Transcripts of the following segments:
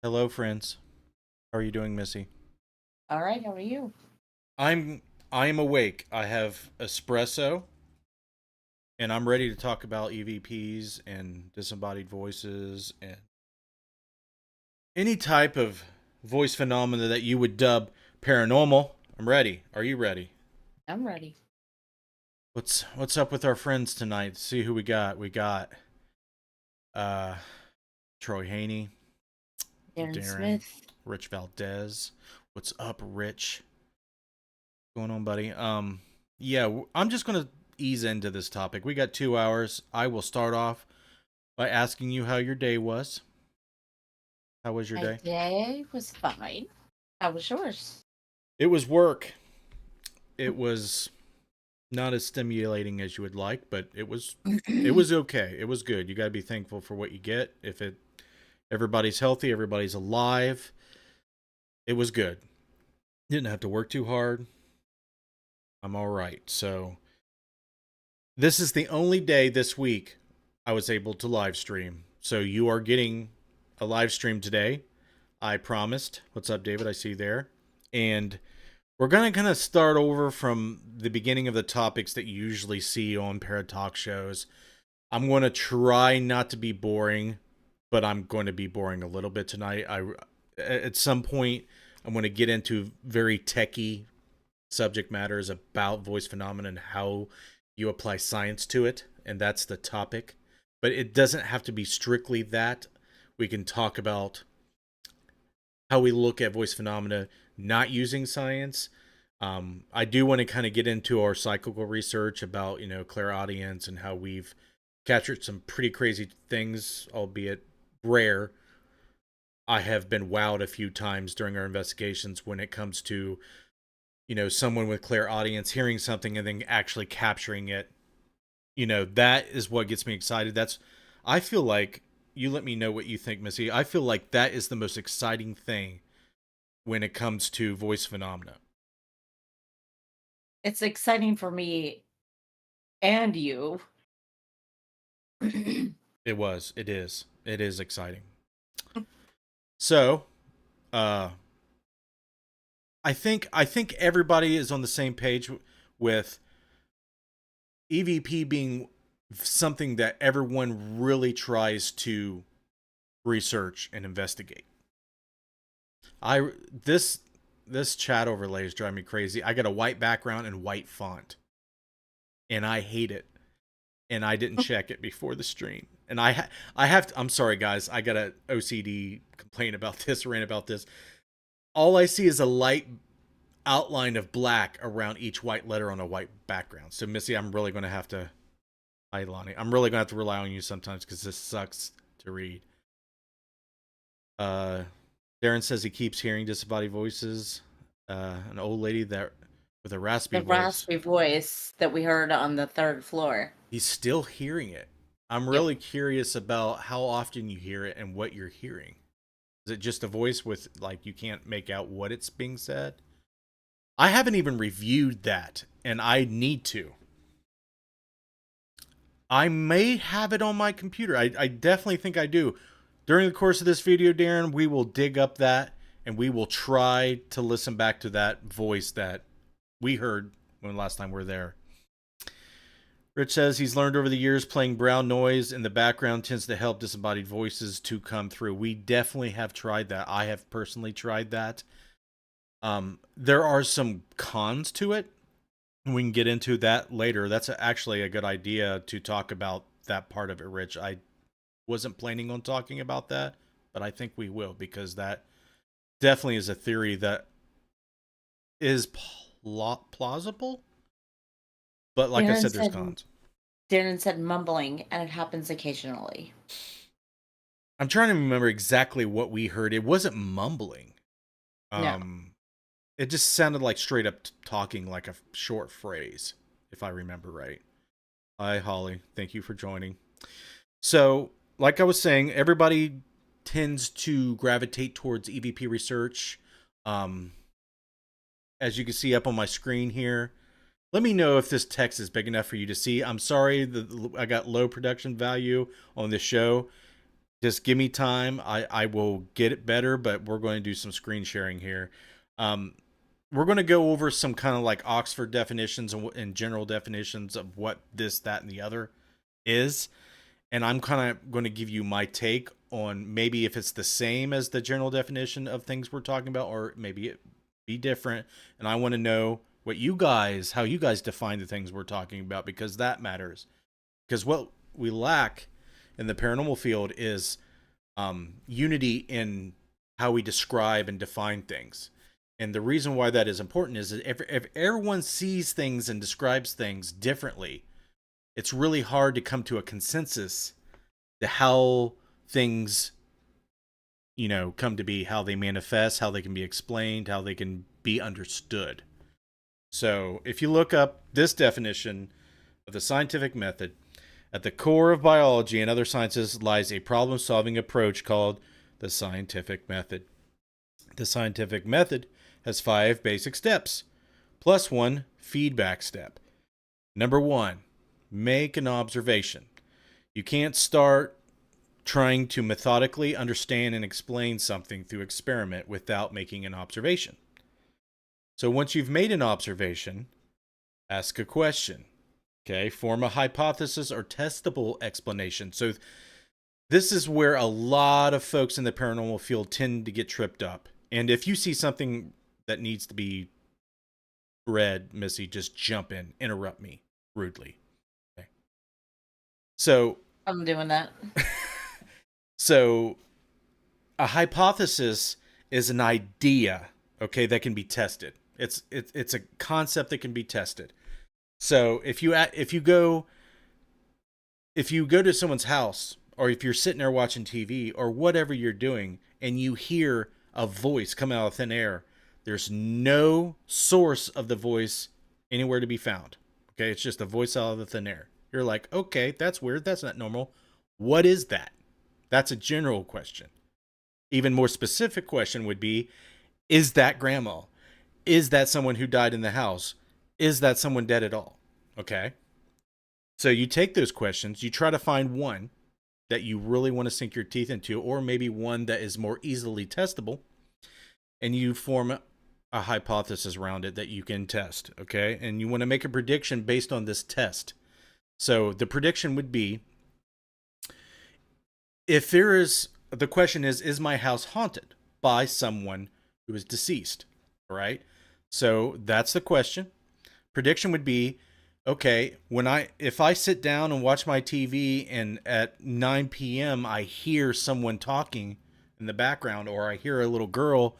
Hello, friends. How are you doing, Missy? All right, how are you? I'm I am awake. I have espresso, and I'm ready to talk about EVPs and disembodied voices and any type of voice phenomena that you would dub paranormal. I'm ready. Are you ready? I'm ready. What's up with our friends tonight? See who we got. We got uh Troy Haney, Darren Darren, Smith. Rich Valdez. What's up, Rich? Going on, buddy? Yeah, I'm just gonna ease into this topic. We got 2 hours. I will start off by asking you how your day was. How was your My day? day was fine. How was yours? It was work. It was not as stimulating as you would like, but it was okay. It was good. You got to be thankful for what you get. If it everybody's healthy, everybody's alive. It was good. Didn't have to work too hard. I'm all right. So, this is the only day this week I was able to live stream. So you are getting a live stream today. I promised. What's up, David? I see you there. And we're going to kind of start over from the beginning of the topics that you usually see on Paratalk shows. I'm going to try not to be boring, but I'm going to be boring a little bit tonight. At some point, I'm going to get into very techie subject matters about voice phenomena and how you apply science to it, and that's the topic. But it doesn't have to be strictly that. We can talk about how we look at voice phenomena not using science. I do want to kind of get into our cyclical research about, clairaudience and how we've captured some pretty crazy things, albeit rare. I have been wowed a few times during our investigations when it comes to someone with clairaudience hearing something and then actually capturing it. That is what gets me excited. I feel like, you let me know what you think, Missy. I feel like that is the most exciting thing when it comes to voice phenomena. It's exciting for me and you. It is exciting. So, uh, I think everybody is on the same page with EVP being something that everyone really tries to research and investigate. I this chat overlay is driving me crazy. I got a white background and white font, and I hate it. And I didn't check it before the stream. And I have to, I'm sorry guys, I got a OCD complaint about this, rant about this. All I see is a light outline of black around each white letter on a white background. So Missy, I'm really going to have to, hi Lonnie, I'm really going to have to rely on you sometimes because this sucks to read. Uh, Darren says he keeps hearing disembodied voices. An old lady that with a raspy The voice. raspy voice that we heard on the third floor. He's still hearing it. I'm Yep. really curious about how often you hear it and what you're hearing. Is it just a voice with, like, you can't make out what it's being said? I haven't even reviewed that, and I need to. I may have it on my computer. I definitely think I do. During the course of this video, Darren, we will dig up that and we will try to listen back to that voice that we heard when last time we were there. Rich says he's learned over the years playing brown noise in the background tends to help disembodied voices to come through. We definitely have tried that. I have personally tried that. There are some cons to it. We can get into that later. That's actually a good idea to talk about that part of it, Rich. I wasn't planning on talking about that, but I think we will because that definitely is a theory that is plausible. But like I Darren said, there's said cons. Darren said mumbling, and it happens occasionally. I'm trying to remember exactly what we heard. It wasn't mumbling. No. Um, it just sounded like straight up talking, like a short phrase, if I remember right. Hi, Holly. Thank you for joining. So, like I was saying, everybody tends to gravitate towards EVP research. Um, as you can see up on my screen here, let me know if this text is big enough for you to see. I'm sorry that I got low production value on this show. Just give me time. I will get it better, but we're going to do some screen sharing here. Um, we're going to go over some kind of like Oxford definitions and general definitions of what this, that, and the other is. And I'm kind of going to give you my take on maybe if it's the same as the general definition of things we're talking about, or maybe it be different. And I want to know what you guys, how you guys define the things we're talking about, because that matters. Because what we lack in the paranormal field is unity in how we describe and define things. And the reason why that is important is that if everyone sees things and describes things differently, it's really hard to come to a consensus to how things, come to be, how they manifest, how they can be explained, how they can be understood. So if you look up this definition of the scientific method, at the core of biology and other sciences lies a problem solving approach called the scientific method. The scientific method has 5 basic steps, plus 1 feedback step. Number 1, make an observation. You can't start trying to methodically understand and explain something through experiment without making an observation. So once you've made an observation, ask a question. Okay, form a hypothesis or testable explanation. So this is where a lot of folks in the paranormal field tend to get tripped up. And if you see something that needs to be read, Missy, just jump in, interrupt me rudely. Okay. So I'm doing that. So a hypothesis is an idea, okay, that can be tested. It's a concept that can be tested. So if you go to someone's house, or if you're sitting there watching TV or whatever you're doing, and you hear a voice come out of thin air, there's no source of the voice anywhere to be found. Okay, it's just a voice out of the thin air. You're like, okay, that's weird. That's not normal. What is that? That's a general question. Even more specific question would be, is that grandma? Is that someone who died in the house? Is that someone dead at all? Okay. So you take those questions, you try to find one that you really want to sink your teeth into, or maybe one that is more easily testable, and you form a hypothesis around it that you can test. Okay. And you want to make a prediction based on this test. So the prediction would be, if there is, the question is my house haunted by someone who is deceased? All right. So that's the question. Prediction would be, okay, if I sit down and watch my TV and at 9 p.m. I hear someone talking in the background, or I hear a little girl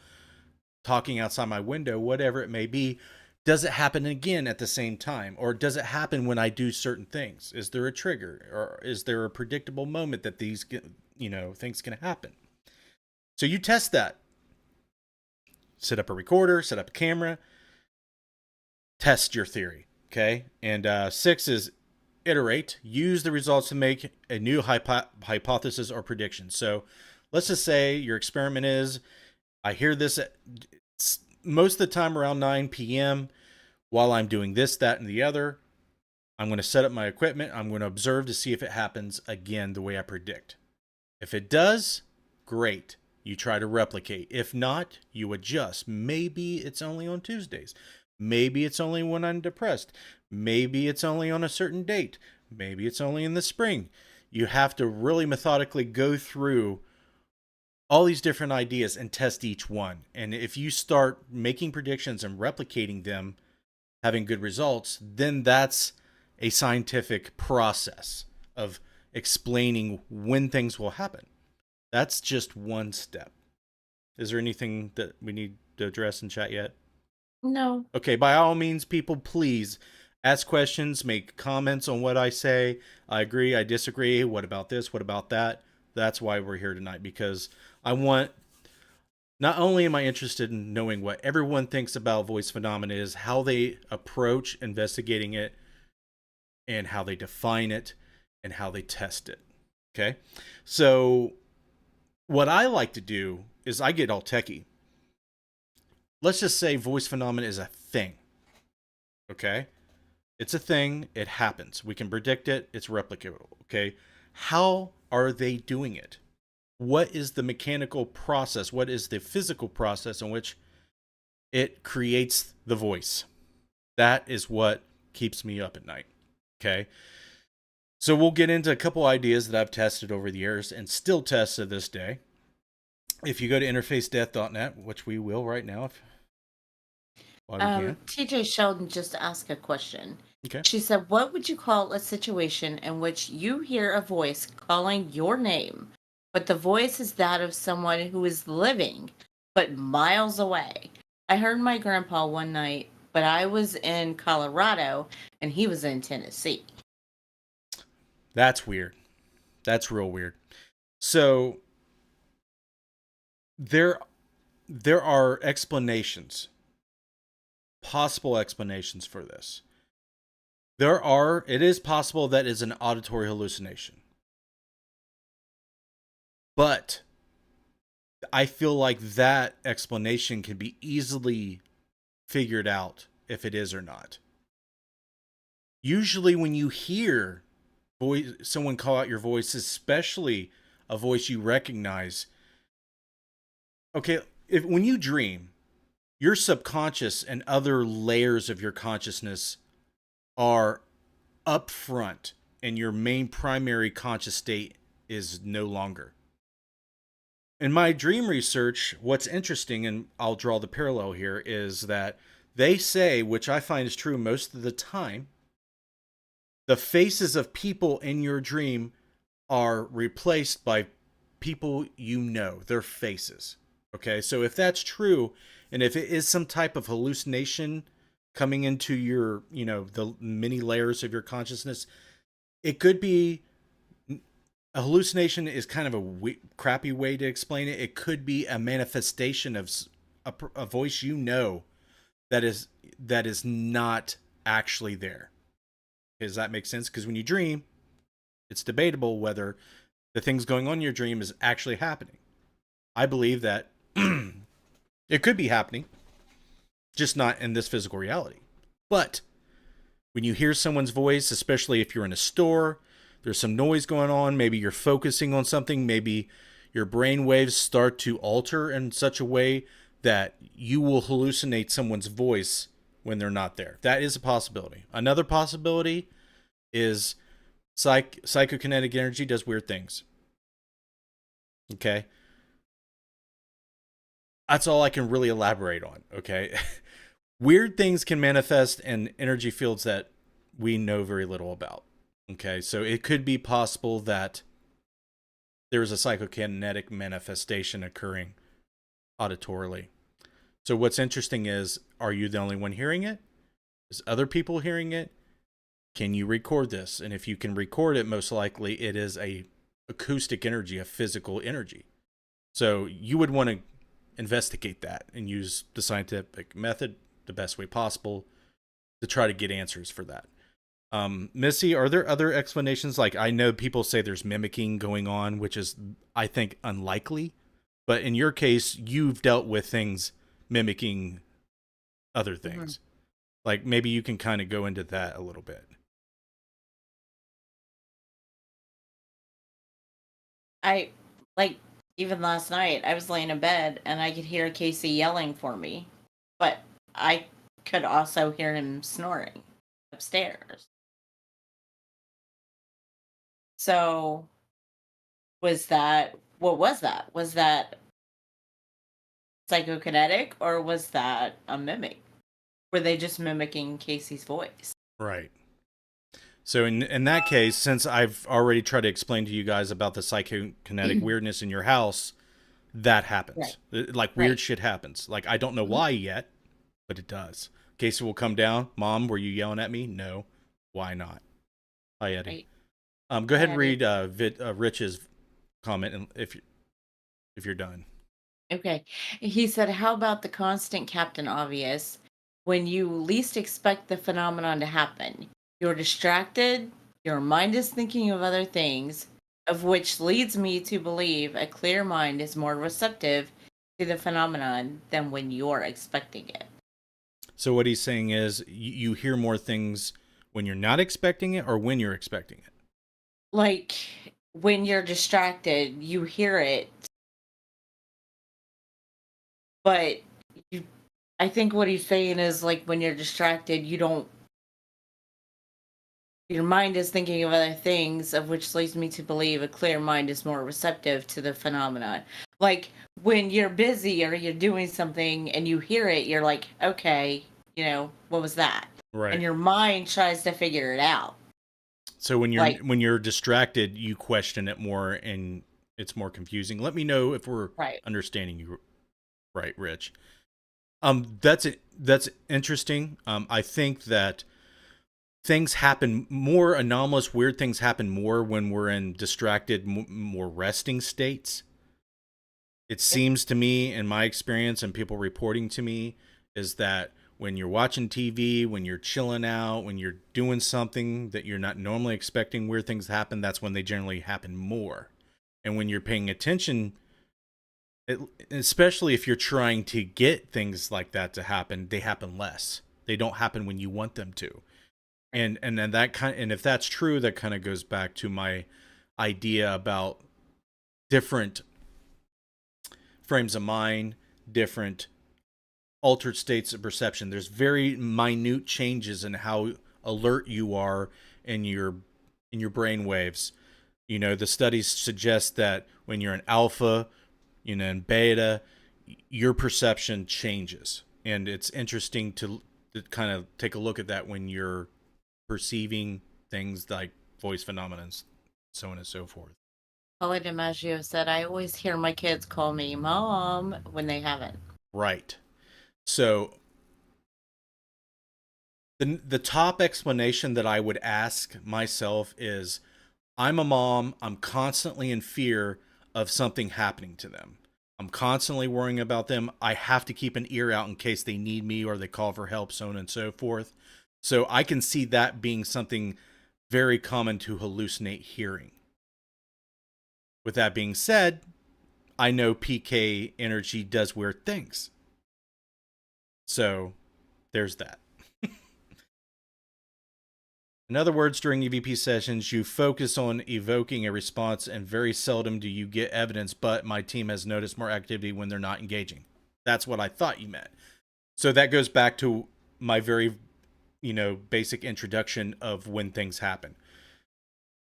talking outside my window, whatever it may be, does it happen again at the same time? Or does it happen when I do certain things? Is there a trigger, or is there a predictable moment that these, things can happen? So you test that. Set up a recorder, set up a camera, test your theory. Okay. And 6 is iterate. Use the results to make a new hypothesis or prediction. So let's just say your experiment is, I hear this most of the time around 9 p.m. while I'm doing this, that, and the other. I'm going to set up my equipment. I'm going to observe to see if it happens again the way I predict. If it does, great. You try to replicate. If not, you adjust. Maybe it's only on Tuesdays. Maybe it's only when I'm depressed. Maybe it's only on a certain date. Maybe it's only in the spring. You have to really methodically go through all these different ideas and test each one. And if you start making predictions and replicating them, having good results, then that's a scientific process of explaining when things will happen. That's just one step. Is there anything that we need to address in chat yet? No. Okay, by all means, people, please ask questions, make comments on what I say. I agree, I disagree. What about this? What about that? That's why we're here tonight, because not only am I interested in knowing what everyone thinks about voice phenomena, is how they approach investigating it, and how they define it, and how they test it. Okay? So what I like to do is I get all techie. Let's just say voice phenomena is a thing. Okay? It's a thing. It happens. We can predict it. It's replicable. Okay? How are they doing it? what is the mechanical process? What is the physical process in which it creates the voice? That is what keeps me up at night. Okay. So we'll get into a couple ideas that I've tested over the years and still test to this day. If you go to interfacedeath.net, which we will right now, while we can. TJ Sheldon just asked a question. Okay. She said, what would you call a situation in which you hear a voice calling your name, but the voice is that of someone who is living, but miles away? I heard my grandpa one night, but I was in Colorado and he was in Tennessee. That's weird. That's real weird. So there are explanations, possible explanations for this. It is possible that is an auditory hallucination. But I feel like that explanation can be easily figured out if it is or not. Usually when you hear someone call out your voice, especially a voice you recognize, okay, when you dream, your subconscious and other layers of your consciousness are up front and your main primary conscious state is no longer. In my dream research, what's interesting, and I'll draw the parallel here, is that they say, which I find is true most of the time, the faces of people in your dream are replaced by people you know, their faces. Okay, so if that's true, and if it is some type of hallucination coming into your, the many layers of your consciousness, it could be a hallucination is kind of a crappy way to explain it. It could be a manifestation of a voice that is not actually there. Does that make sense? Because when you dream, it's debatable whether the things going on in your dream is actually happening. I believe that it could be happening, just not in this physical reality. But when you hear someone's voice, especially if you're in a store, there's some noise going on, maybe you're focusing on something, maybe your brain waves start to alter in such a way that you will hallucinate someone's voice when they're not there. That is a possibility. Another possibility is psychokinetic energy does weird things. Okay? That's all I can really elaborate on, okay? Weird things can manifest in energy fields that we know very little about. Okay, so it could be possible that there's a psychokinetic manifestation occurring auditorily. So what's interesting is, are you the only one hearing it? Is other people hearing it? Can you record this? And if you can record it, most likely it is a acoustic energy, a physical energy. So you would want to investigate that and use the scientific method the best way possible to try to get answers for that. Missy, are there other explanations? Like, I know people say there's mimicking going on, which is, I think, unlikely. But in your case, you've dealt with things mimicking other things. Mm-hmm. Like, maybe you can kind of go into that a little bit. Even last night, I was laying in bed and I could hear Casey yelling for me. But I could also hear him snoring upstairs. So, what was that? Was that psychokinetic or was that a mimic? Were they just mimicking Casey's voice? Right. So in that case, since I've already tried to explain to you guys about the psychokinetic weirdness in your house, that happens. Right. Like weird shit happens. Like I don't know why yet, but it does. Casey will come down. Mom, were you yelling at me? No. Why not? Hi, Eddie. Right. Go ahead and read Rich's comment if you're done. Okay. He said, how about the constant Captain Obvious? When you least expect the phenomenon to happen, you're distracted, your mind is thinking of other things, of which leads me to believe a clear mind is more receptive to the phenomenon than when you're expecting it. So what he's saying is you hear more things when you're not expecting it or when you're expecting it? Like, when you're distracted, you hear it, but you, I think what he's saying is like when you're distracted, you don't, your mind is thinking of other things, of which leads me to believe a clear mind is more receptive to the phenomenon. Like when you're busy or you're doing something and you hear it, you're like, okay, what was that? And Right. your mind tries to figure it out. So Like, when you're distracted, you question it more and it's more confusing. Let me know if we're right. understanding you right, Rich. That's interesting. I think that things happen more anomalous, weird things happen more when we're in distracted, more resting states. It Yep. seems to me, in my experience, and people reporting to me, is that when you're watching TV, when you're chilling out, when you're doing something that you're not normally expecting weird things to happen, that's when they generally happen more. And when you're paying attention, especially if you're trying to get things like that to happen, they happen less. They don't happen when you want them to. And then and if that's true, that kind of goes back to my idea about different frames of mind, different altered states of perception. There's very minute changes in how alert you are in your brain waves. The studies suggest that when you're in alpha, in beta, your perception changes. And it's interesting to kind of take a look at that when you're perceiving things like voice phenomena, so on and so forth. Paula DiMaggio said, I always hear my kids call me mom when they haven't. Right. So the top explanation that I would ask myself is, I'm a mom. I'm constantly in fear of something happening to them. I'm constantly worrying about them. I have to keep an ear out in case they need me or they call for help, so on and so forth. So I can see that being something very common to hallucinate hearing. With that being said, I know PK energy does weird things. So there's that. In other words, during EVP sessions, you focus on evoking a response, and very seldom do you get evidence, but my team has noticed more activity when they're not engaging. That's what I thought you meant. So that goes back to my very, basic introduction of when things happen.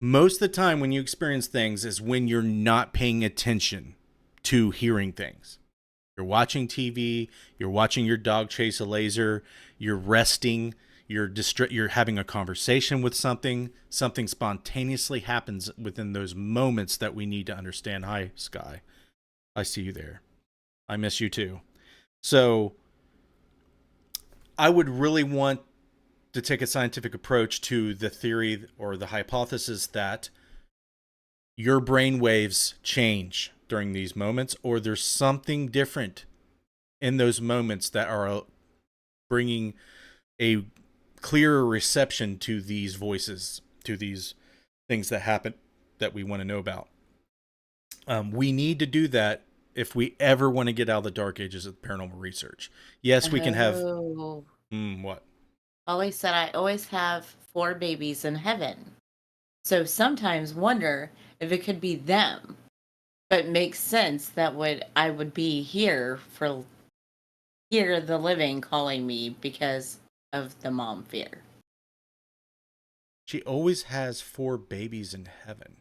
Most of the time when you experience things is when you're not paying attention to hearing things. You're watching TV, you're watching your dog chase a laser, you're resting, you're having a conversation with something spontaneously happens within those moments that we need to understand. Hi, Sky. I see you there. I miss you too. So I would really want to take a scientific approach to the theory or the hypothesis that your brain waves change during these moments, or there's something different in those moments that are bringing a clearer reception to these voices, to these things that happen that we want to know about. We need to do that if we ever want to get out of the dark ages of paranormal research. Yes, we can have. Oh. What? Ollie said, I always have 4 babies in heaven. So sometimes wonder if it could be them. But makes sense that I would be here for here the living calling me because of the mom fear. She always has 4 babies in heaven.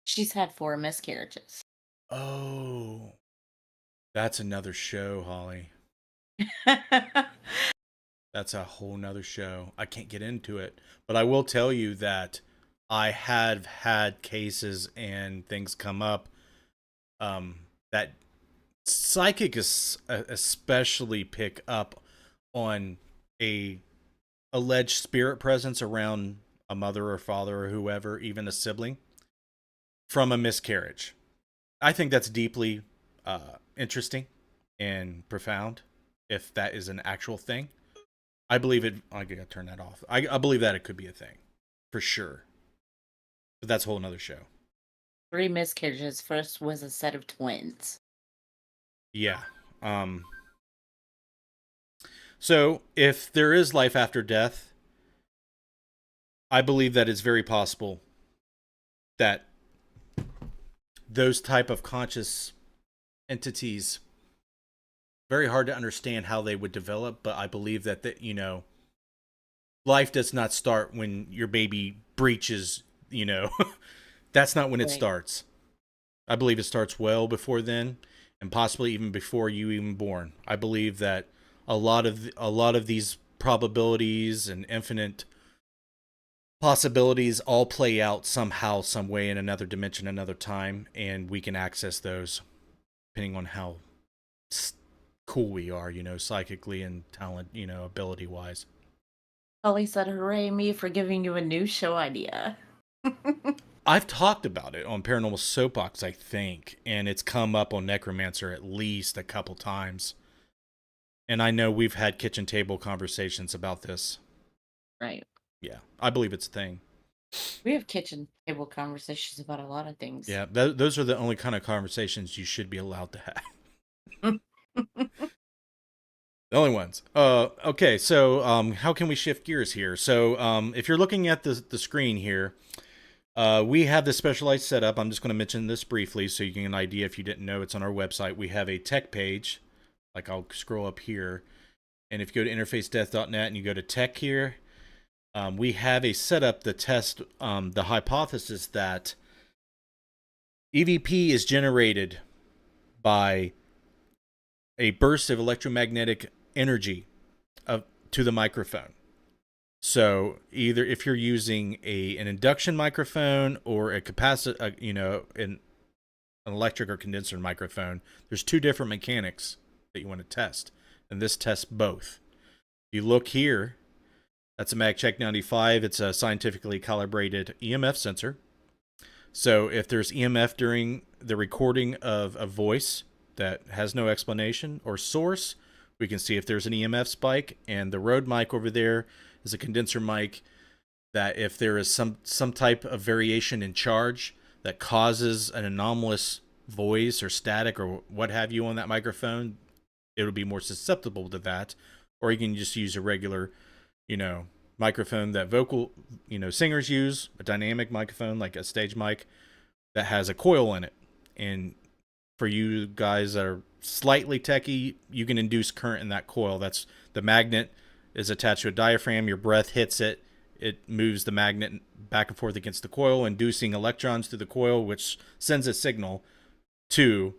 She's had 4 miscarriages. Oh, that's another show, Holly. That's a whole nother show. I can't get into it, but I will tell you that I have had cases and things come up that psychics especially pick up on a alleged spirit presence around a mother or father or whoever, even a sibling, from a miscarriage. I think that's deeply interesting and profound if that is an actual thing. I believe it. I gotta turn that off. I believe that it could be a thing, for sure. But that's a whole another show. 3 miscarriages. First was a set of twins. Yeah. So if there is life after death, I believe that it's very possible that those type of conscious entities, very hard to understand how they would develop, but I believe that life does not start when your baby breaches, that's not when it Right. starts. I believe it starts well before then, and possibly even before you even born. I believe that a lot of these probabilities and infinite possibilities all play out somehow, some way, in another dimension, another time, and we can access those depending on how cool we are, psychically and talent, ability wise. Holly said, "Hooray me for giving you a new show idea." I've talked about it on Paranormal Soapbox, I think, and it's come up on Necromancer at least a couple times. And I know we've had kitchen table conversations about this. Right. Yeah, I believe it's a thing. We have kitchen table conversations about a lot of things. Yeah, those are the only kind of conversations you should be allowed to have. The only ones. Okay, so how can we shift gears here? So if you're looking at the screen here, we have this specialized setup. I'm just going to mention this briefly so you get an idea if you didn't know. It's on our website. We have a tech page. Like I'll scroll up here. And if you go to interfacedeath.net and you go to tech here, we have a setup that tests the hypothesis that EVP is generated by a burst of electromagnetic energy to the microphone. So either if you're using an induction microphone or a capacitor, an electric or condenser microphone, there's two different mechanics that you want to test, and this tests both. If you look here, that's a MagCheck 95. It's a scientifically calibrated EMF sensor. So if there's EMF during the recording of a voice that has no explanation or source, we can see if there's an EMF spike. And the Rode mic over there is a condenser mic that if there is some type of variation in charge that causes an anomalous voice or static or what have you on that microphone, it'll be more susceptible to that. Or you can just use a regular, microphone that vocal, singers use, a dynamic microphone like a stage mic that has a coil in it. And for you guys that are slightly techie, you can induce current in that coil. That's the magnet is attached to a diaphragm. Your breath hits it. It moves the magnet back and forth against the coil, inducing electrons through the coil, which sends a signal to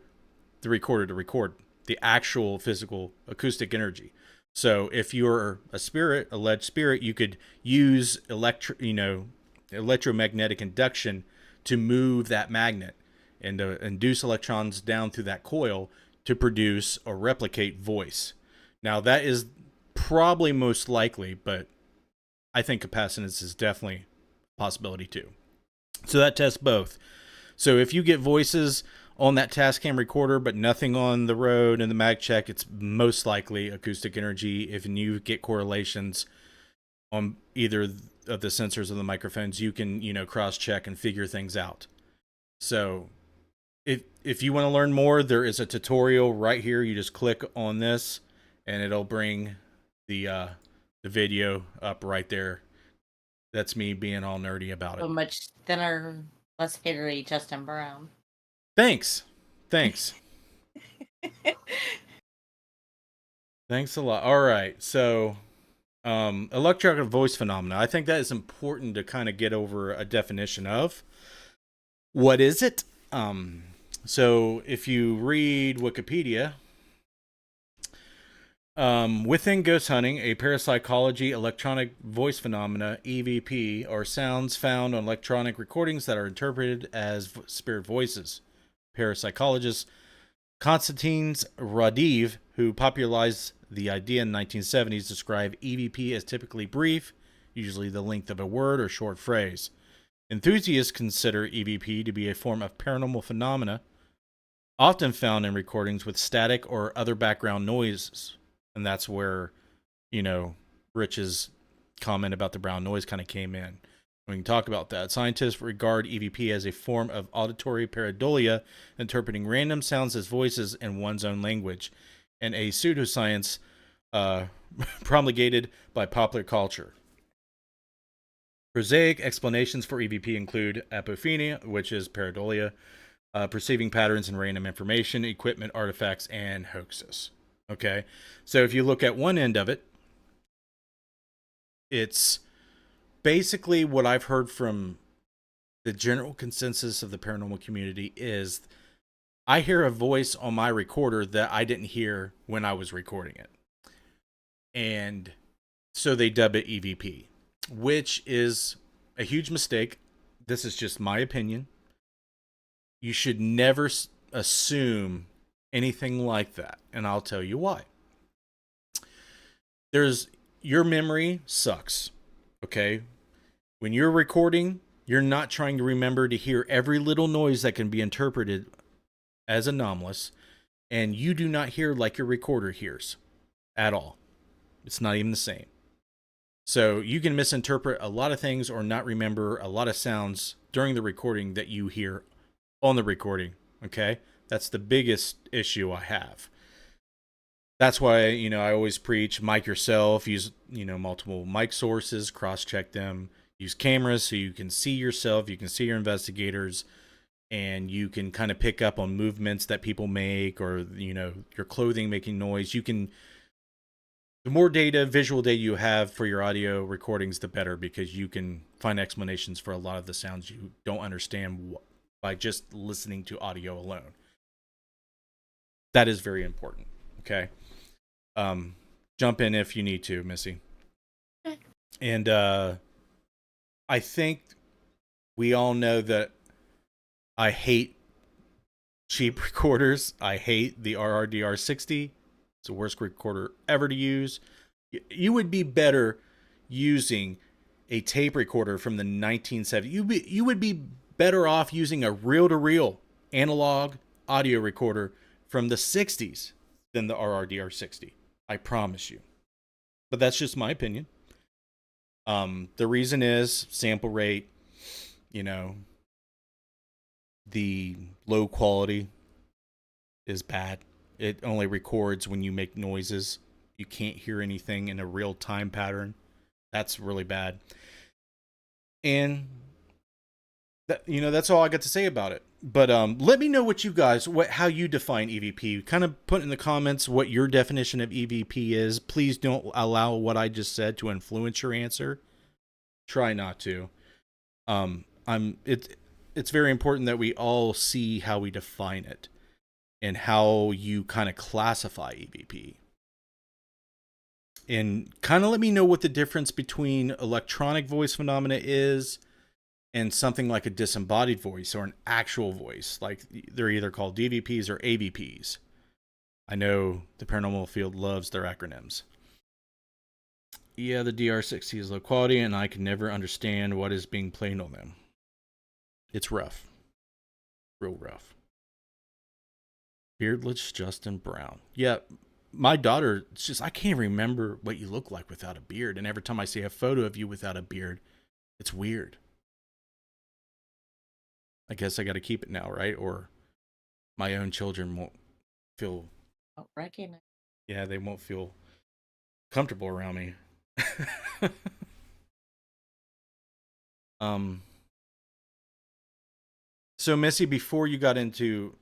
the recorder to record the actual physical acoustic energy. So if you're a alleged spirit, you could use electromagnetic induction to move that magnet and to induce electrons down through that coil to produce or replicate voice. Now that is probably most likely, but I think capacitance is definitely a possibility too. So that tests both. So if you get voices on that Tascam recorder, but nothing on the Rode and the MagCheck, it's most likely acoustic energy. If you get correlations on either of the sensors of the microphones, you can, cross-check and figure things out. So if you want to learn more, there is a tutorial right here. You just click on this, and it'll bring the video up right there. That's me being all nerdy about it. So much thinner, less hatery Justin Brown. Thanks. Thanks a lot. All right. So, electronic voice phenomena. I think that is important to kind of get over a definition of. What is it? So if you read Wikipedia, within ghost hunting, a parapsychology electronic voice phenomena, EVP, are sounds found on electronic recordings that are interpreted as spirit voices. Parapsychologist Konstantin Radiv, who popularized the idea in the 1970s, described EVP as typically brief, usually the length of a word or short phrase. Enthusiasts consider EVP to be a form of paranormal phenomena, often found in recordings with static or other background noises. And that's where, Rich's comment about the brown noise kind of came in. We can talk about that. Scientists regard EVP as a form of auditory pareidolia, interpreting random sounds as voices in one's own language, and a pseudoscience promulgated by popular culture. Prosaic explanations for EVP include apophenia, which is pareidolia, perceiving patterns in random information, equipment, artifacts, and hoaxes. Okay, so if you look at one end of it, it's basically what I've heard from the general consensus of the paranormal community is I hear a voice on my recorder that I didn't hear when I was recording it. And so they dub it EVP, which is a huge mistake. This is just my opinion. You should never assume anything like that. And I'll tell you why. Your memory sucks. Okay. When you're recording, you're not trying to remember to hear every little noise that can be interpreted as anomalous, and you do not hear like your recorder hears at all. It's not even the same. So you can misinterpret a lot of things or not remember a lot of sounds during the recording that you hear on the recording. Okay? That's the biggest issue I have. That's why, I always preach mic yourself, use, multiple mic sources, cross-check them, use cameras so you can see yourself, you can see your investigators, and you can kind of pick up on movements that people make or, your clothing making noise. The more data, visual data you have for your audio recordings, the better, because you can find explanations for a lot of the sounds you don't understand by just listening to audio alone. That is very important. Okay. Jump in if you need to, Missy. Okay. And I think we all know that I hate cheap recorders. I hate the RRDR60. It's the worst recorder ever to use. You would be better using a tape recorder from the 1970s. You would be better off using a reel-to-reel analog audio recorder from the 60s than the RRDR60. I promise you. But that's just my opinion. The reason is sample rate, the low quality is bad. It only records when you make noises. You can't hear anything in a real time pattern. That's really bad. And that's all I got to say about it. But let me know what you guys, how you define EVP. Kind of put in the comments what your definition of EVP is. Please don't allow what I just said to influence your answer. Try not to. It's very important that we all see how we define it and how you kind of classify EVP. And kind of let me know what the difference between electronic voice phenomena is and something like a disembodied voice or an actual voice. Like they're either called DVPs or AVPs. I know the paranormal field loves their acronyms. Yeah, the DR60 is low quality and I can never understand what is being played on them. It's rough. Real rough. Beardless Justin Brown. Yeah, my daughter, it's just, I can't remember what you look like without a beard. And every time I see a photo of you without a beard, it's weird. I guess I got to keep it now, right? Or my own children won't feel. Don't recognize. Yeah, they won't feel comfortable around me. So Missy, before you got into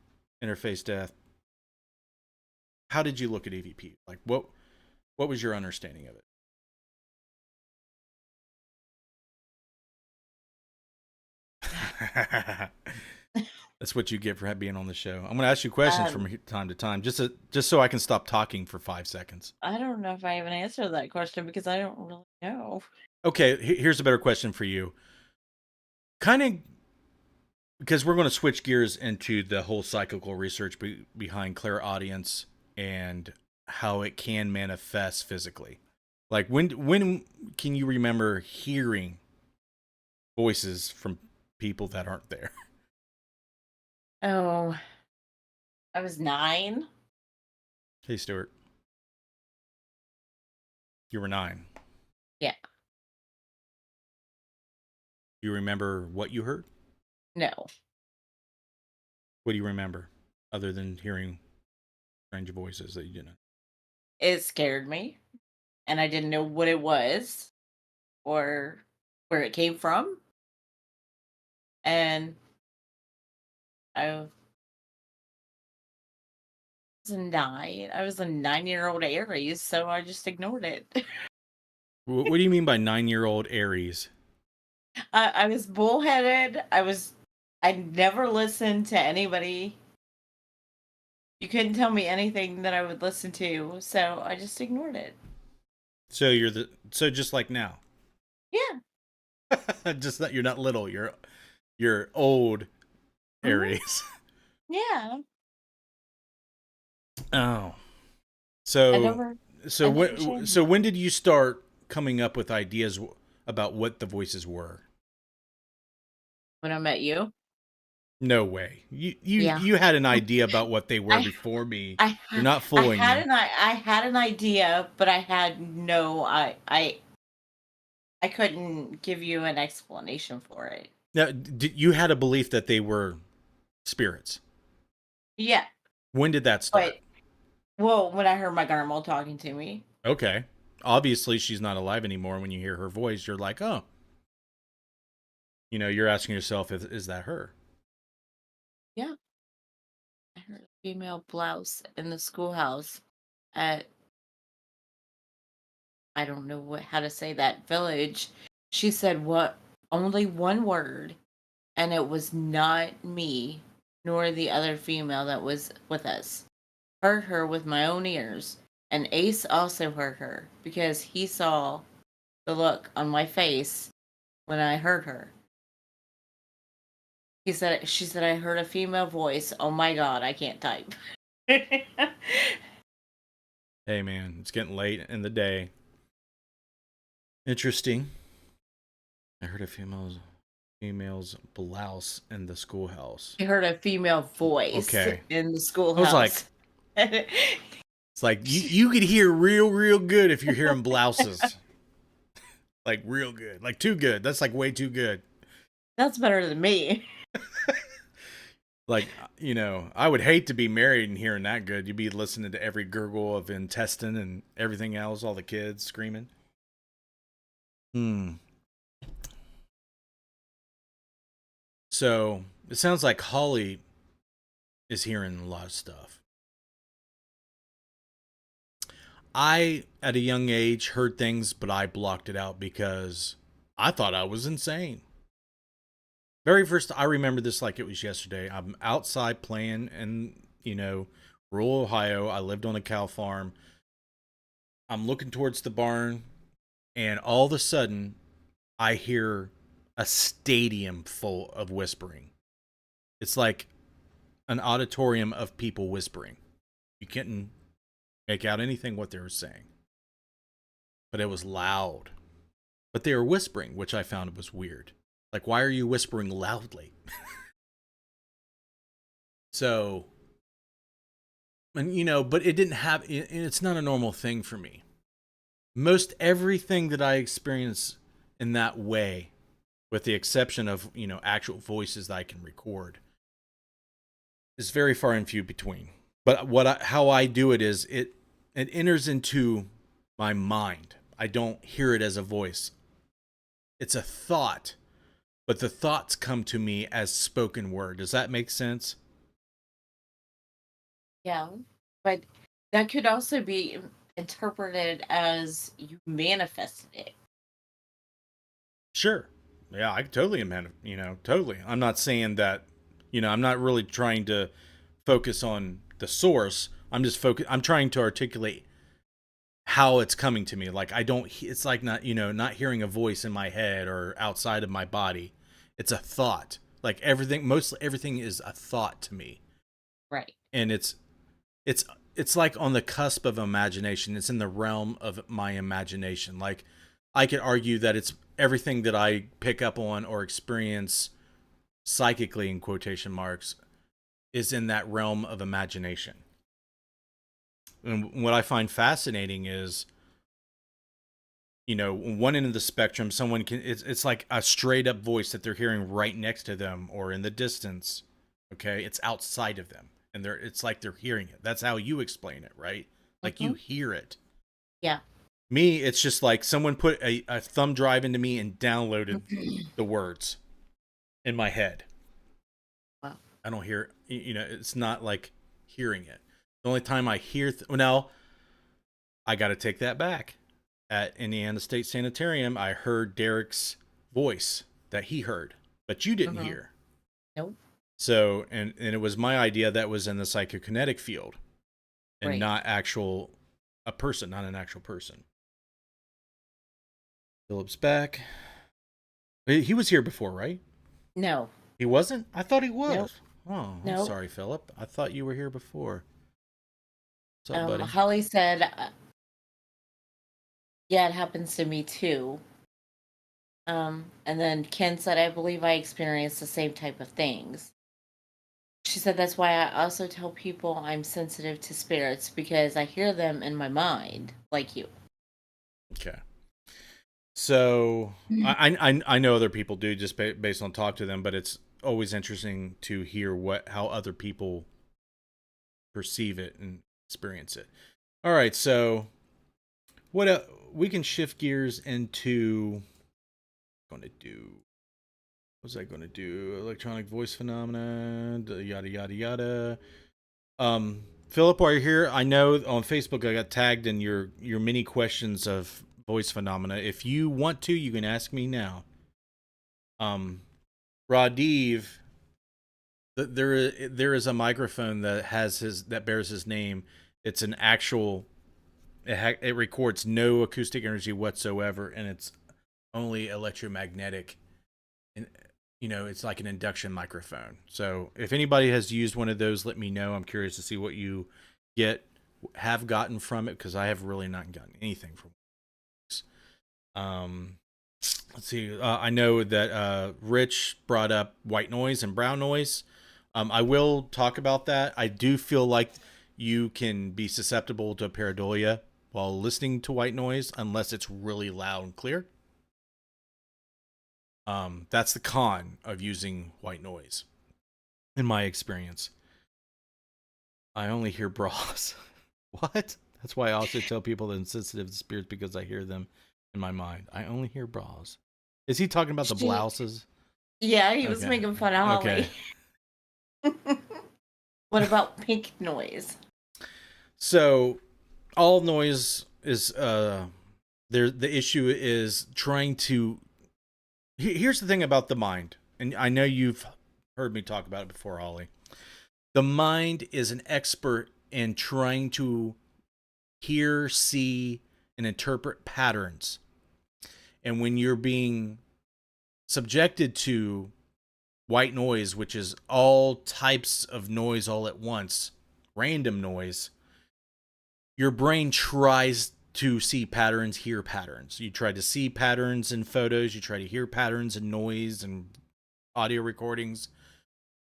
interface death, how did you look at EVP? Like what was your understanding of it? That's what you get for being on the show. I'm going to ask you questions from time to time, just so I can stop talking for 5 seconds. I don't know if I even answered that question because I don't really know. Okay, here's a better question for you. Kind of, because we're going to switch gears into the whole psychical research behind clairaudience and how it can manifest physically. Like when can you remember hearing voices from people that aren't there? Oh, I was 9. Hey, Stuart. You were 9. Yeah. You remember what you heard? No. What do you remember other than hearing strange voices that you didn't know? It scared me, and I didn't know what it was or where it came from. And I was 9. I was a 9-year-old Aries, so I just ignored it. What do you mean by 9-year-old Aries? I was bullheaded. I never listened to anybody. You couldn't tell me anything that I would listen to, so I just ignored it. So just like now. Yeah. Just that you're not little, you're old Mhm. Aries. Yeah. Oh. I So never so I never when shared. so when did you start coming up with ideas about what the voices were? When I met you. No way. Yeah. You had an idea about what they were I before me. I You're ha not fooling me. I had an idea, but I had no I couldn't give you an explanation for it. Now, you had a belief that they were spirits. Yeah, When did that but start? well, when I heard my grandma talking to me. Okay. Obviously, she's not alive anymore. When you hear her voice, you're like, oh, you're asking yourself, is that her? Yeah, I heard a female blouse in the schoolhouse at I don't know how to say that village. She said what only one word, and it was not me nor the other female that was with us. Heard her with my own ears, and Ace also heard her because he saw the look on my face when I heard her. She said, I heard a female voice. Oh my God, I can't type. Hey, man, it's getting late in the day. Interesting. I heard a female's blouse in the schoolhouse. I heard a female voice Okay. in the I was like, schoolhouse. it's like you could hear real good if you're hearing blouses. Like real good. Like too good. That's like way too good. That's better than me. Like, I would hate to be married and hearing that good. You'd be listening to every gurgle of intestine and everything else, all the kids screaming. Hmm. So it sounds like Holly is hearing a lot of stuff. I, at a young age, heard things, but I blocked it out because I thought I was insane. Very first, I remember this like it was yesterday. I'm outside playing in, rural Ohio. I lived on a cow farm. I'm looking towards the barn, and all of a sudden, I hear a stadium full of whispering. It's like an auditorium of people whispering. You couldn't make out anything what they were saying, but it was loud. But they were whispering, which I found was weird. Like, why are you whispering loudly? So, and but it didn't have, and it's not a normal thing for me. Most everything that I experience in that way, with the exception of, actual voices that I can record, is very far and few between. But how I do it is it enters into my mind. I don't hear it as a voice. It's a thought, but the thoughts come to me as spoken word. Does that make sense? Yeah. But that could also be interpreted as you manifested it. Sure. Yeah, I totally am. Totally. I'm not saying that. I'm not really trying to focus on the source. I'm trying to articulate how it's coming to me. Like I don't. It's like not hearing a voice in my head or outside of my body. It's a thought. Like mostly everything is a thought to me, Right. and it's it's like on the cusp of imagination. It's in the realm of my imagination. Like I could argue that it's everything that I pick up on or experience psychically in quotation marks is in that realm of imagination. And what I find fascinating is, one end of the spectrum, someone can it's like a straight up voice that they're hearing right next to them or in the distance. Okay, it's outside of them, and it's like they're hearing it. That's how you explain it, right? Like you Hmm. hear it. Yeah. Me, it's just like someone put a thumb drive into me and downloaded the words in my head. Wow. I don't hear, it's not like hearing it. The only time I hear, now I got to take that back. At Indiana State Sanitarium, I heard Derek's voice that he heard, but you didn't Mm-hmm. hear. Nope. So, and it was my idea that was in the psychokinetic field and Right. not actual a person, not an actual person. Philip's back. He was here before, right? No. He wasn't? I thought he Nope. was. Oh, I'm Nope. sorry, Philip. I thought you were here before. What's up, buddy? Holly said, "Yeah, it happens to me too." And then Ken said, "I believe I experienced the same type of things." She said, "That's why I also tell people I'm sensitive to spirits because I hear them in my mind, like you." Okay. So I know other people do just based on talk to them, but it's always interesting to hear how other people perceive it and experience it. All right, so we can shift gears into going to do. What was I going to do? Electronic voice phenomena, yada yada yada. Philip, while you're here, I know on Facebook I got tagged in your mini questions of voice phenomena. If you want to, you can ask me now. Um, Radiv, there is a microphone that bears his name. It's an actual. It records no acoustic energy whatsoever, and it's only electromagnetic. And it's like an induction microphone. So if anybody has used one of those, let me know. I'm curious to see what you have gotten from it, because I have really not gotten anything from it. Let's see. I know that Rich brought up white noise and brown noise. I will talk about that. I do feel like you can be susceptible to pareidolia while listening to white noise unless it's really loud and clear. That's the con of using white noise, in my experience. I only hear bras. What? That's why I also tell people that I'm sensitive to spirits, because I hear them in my mind. I only hear bras. Is he talking about the She, blouses? yeah, he was Okay. making fun of Okay. Holly. What about pink noise? So all noise is there. The issue is trying to. Here's the thing about the mind, and I know you've heard me talk about it before, Holly. The mind is an expert in trying to hear, see, and interpret patterns. And when you're being subjected to white noise, which is all types of noise all at once, random noise, your brain tries to see patterns, hear patterns. You try to see patterns in photos, you try to hear patterns in noise and audio recordings.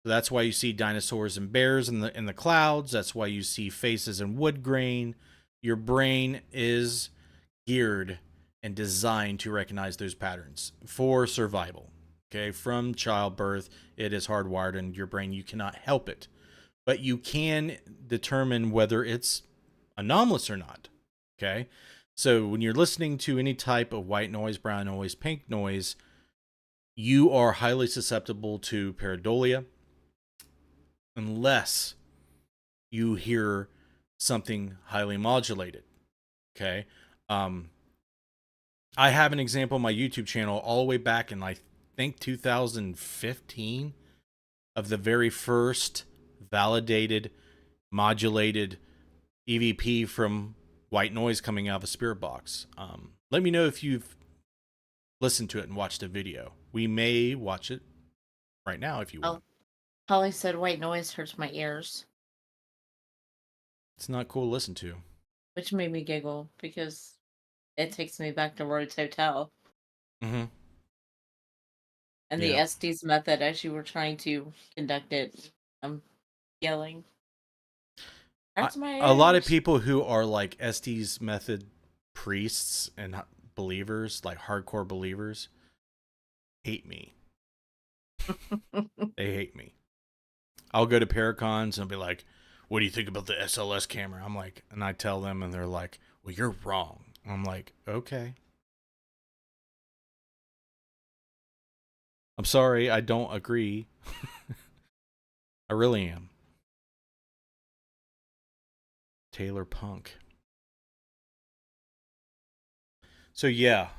So that's why you see dinosaurs and bears in the clouds. That's why you see faces in wood grain. Your brain is geared and designed to recognize those patterns for survival. Okay, from childbirth, it is hardwired in your brain. You cannot help it, but you can determine whether it's anomalous or not. Okay, so when you're listening to any type of white noise, brown noise, pink noise, you are highly susceptible to pareidolia unless you hear something highly modulated. Okay. Um, I have an example on my YouTube channel all the way back in, I think, 2015 of the very first validated, modulated EVP from white noise coming out of a spirit box. Let me know if you've listened to it and watched a video. We may watch it right now if you Oh, want. Holly said white noise hurts my ears, It's not cool to listen to. which made me giggle because it takes me back to Rhodes Hotel Mm-hmm. and the Yeah. Estes method as you were trying to conduct it. I'm yelling. I, Hurts my a lot of ears. people who are like Estes method priests and believers, like hardcore believers, hate me. They hate me. I'll go to Paracons and be like, "What do you think about the SLS camera?" I'm like, and I tell them, and they're like, "Well, you're wrong." I'm like, "Okay, I'm sorry, I don't agree. I really am." Taylor Punk. So yeah,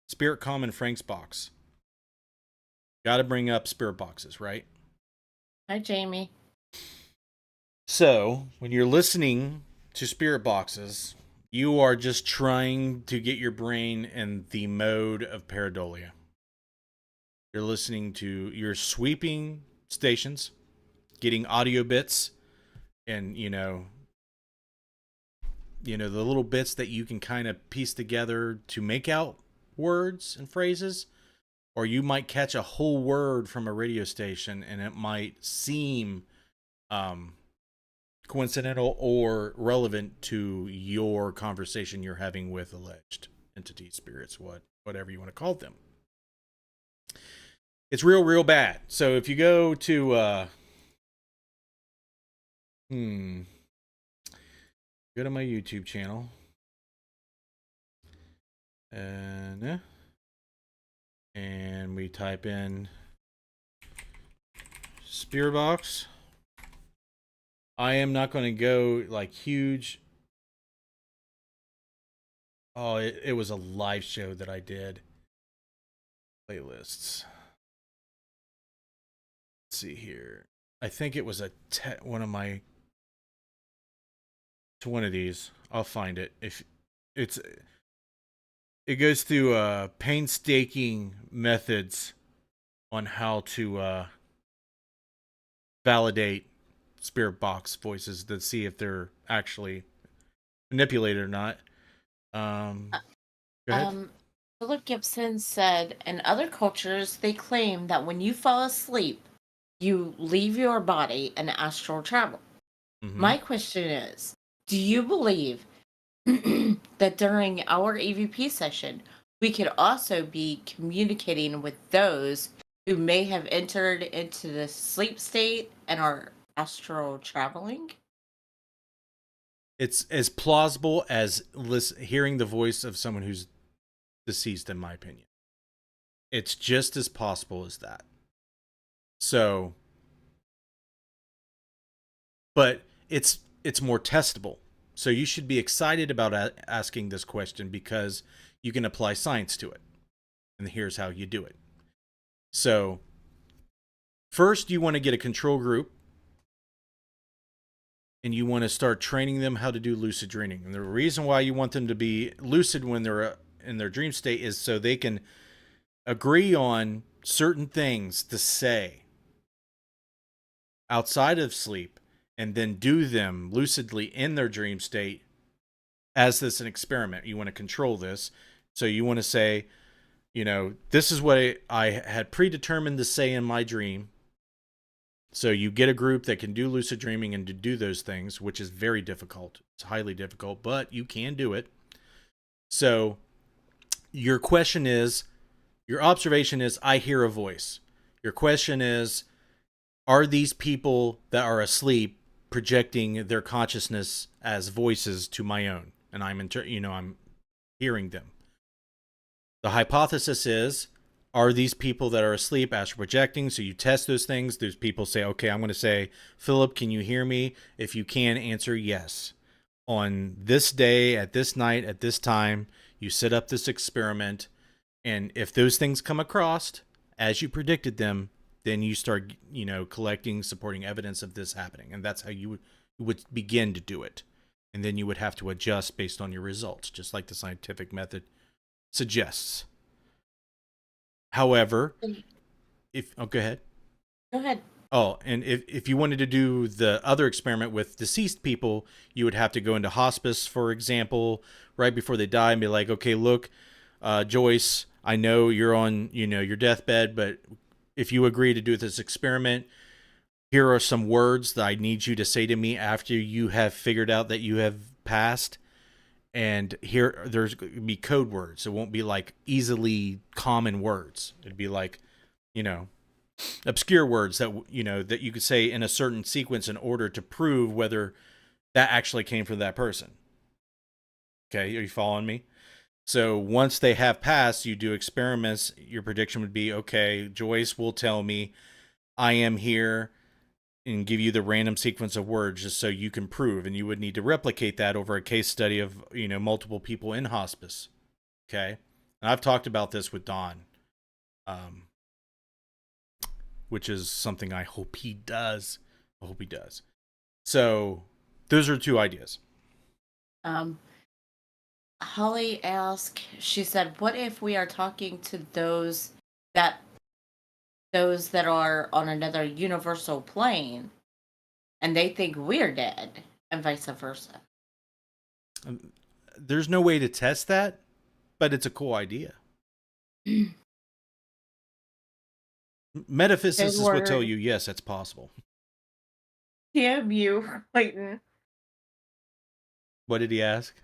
Spirit Common Frank's box. Got to bring up spirit boxes, right? Hi, Jamie. So when you're listening to spirit boxes, you are just trying to get your brain in the mode of pareidolia. You're listening to, you're sweeping stations, getting audio bits, and the little bits that you can kind of piece together to make out words and phrases. Or you might catch a whole word from a radio station and it might seem coincidental or relevant to your conversation you're having with alleged entities, spirits, whatever you want to call them. It's real bad. So if you go to go to my YouTube channel and we type in Spear Box. I am not going to go like huge. Oh, it was a live show that I did. Playlists. Let's see here. I think it was one of my to one of these. I'll find it. If it goes through painstaking methods on how to validate spirit box voices to see if they're actually manipulated or not. Go ahead. Philip Gibson said, in other cultures, they claim that when you fall asleep, you leave your body and astral travel. Mm-hmm. My question is, do you believe that during our EVP session, we could also be communicating with those who may have entered into the sleep state and are astral traveling? It's as plausible as hearing the voice of someone who's deceased, in my opinion. It's just as possible as that. So, but it's more testable. So you should be excited about asking this question because you can apply science to it. And here's how you do it. So, first you want to get a control group and you want to start training them how to do lucid dreaming. And the reason why you want them to be lucid when they're in their dream state is so they can agree on certain things to say outside of sleep and then do them lucidly in their dream state as this an experiment. You want to control this. So you want to say, this is what I had predetermined to say in my dream. So you get a group that can do lucid dreaming and to do those things, which is very difficult. It's highly difficult, but you can do it. So your observation is, I hear a voice. Your question is, are these people that are asleep projecting their consciousness as voices to my own? And I'm hearing them. The hypothesis is, are these people that are asleep astral projecting? So you test those things. Those people say, okay, I'm going to say, Philip, can you hear me? If you can, answer yes. On this day, at this night, at this time, you set up this experiment. And if those things come across as you predicted them, then you start, collecting supporting evidence of this happening. And that's how you would begin to do it. And then you would have to adjust based on your results, just like the scientific method suggests. However, go ahead. Go ahead. Oh, and if you wanted to do the other experiment with deceased people, you would have to go into hospice, for example, right before they die and be like, okay, look, Joyce, I know you're on, your deathbed, but if you agree to do this experiment, here are some words that I need you to say to me after you have figured out that you have passed. And here, there's going to be code words. It won't be like easily common words. It'd be like, obscure words that, that you could say in a certain sequence in order to prove whether that actually came from that person. Okay, are you following me? So once they have passed, you do experiments. Your prediction would be, okay, Joyce will tell me, I am here and give you the random sequence of words just so you can prove, and you would need to replicate that over a case study of, multiple people in hospice. Okay. And I've talked about this with Don, um, which is something I hope he does. I hope he does. So those are two ideas. Holly asked, she said, what if we are talking to that are on another universal plane and they think we're dead and vice versa? There's no way to test that, but it's a cool idea. Metaphysicists would tell you, yes, that's possible. Damn you, Clayton. What did he ask?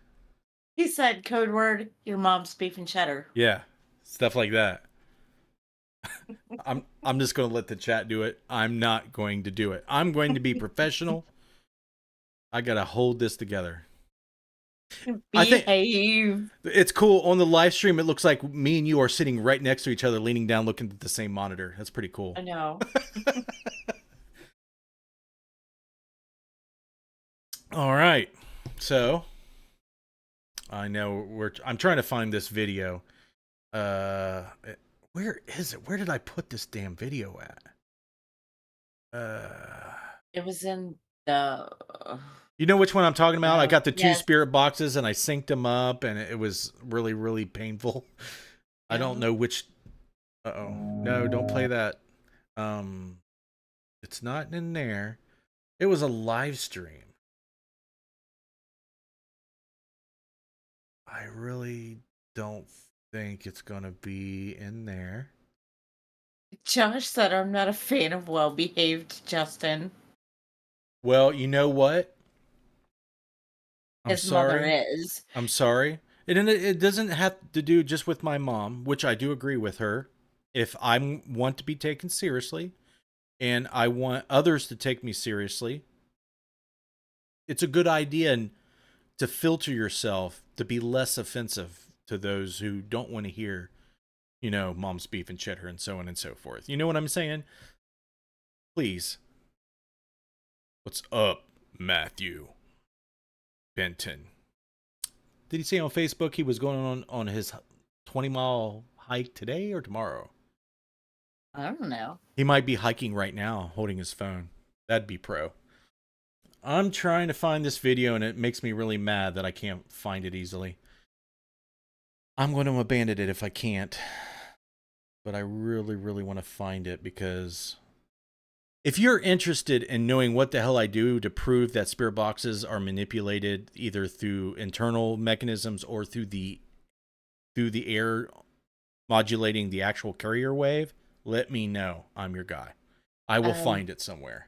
He said, code word, your mom's beef and cheddar. Yeah, stuff like that. I'm just going to let the chat do it. I'm not going to do it. I'm going to be professional. I got to hold this together. Behave. I think it's cool. On the live stream, it looks like me and you are sitting right next to each other, leaning down, looking at the same monitor. That's pretty cool. I know. All right. So I know I'm trying to find this video. Where is it? Where did I put this damn video at? It was in the... You know which one I'm talking about? I got the two spirit boxes and I synced them up, and it was really, really painful. I don't know which. Uh-oh. No, don't play that. It's not in there. It was a live stream. I really don't think it's going to be in there. Josh said, I'm not a fan of well-behaved Justin. Well, you know what? His mother is. I'm sorry. It doesn't have to do just with my mom, which I do agree with her. If I want to be taken seriously and I want others to take me seriously, it's a good idea to filter yourself to be less offensive to those who don't want to hear, mom's beef and cheddar and so on and so forth. You know what I'm saying? Please. What's up, Matthew Benton? Did he say on Facebook he was going on his 20-mile hike today or tomorrow? I don't know. He might be hiking right now, holding his phone. That'd be pro. I'm trying to find this video, and it makes me really mad that I can't find it easily. I'm going to abandon it if I can't. But I really, really want to find it, because if you're interested in knowing what the hell I do to prove that spirit boxes are manipulated either through internal mechanisms or through the air modulating the actual carrier wave, let me know. I'm your guy. I will find it somewhere.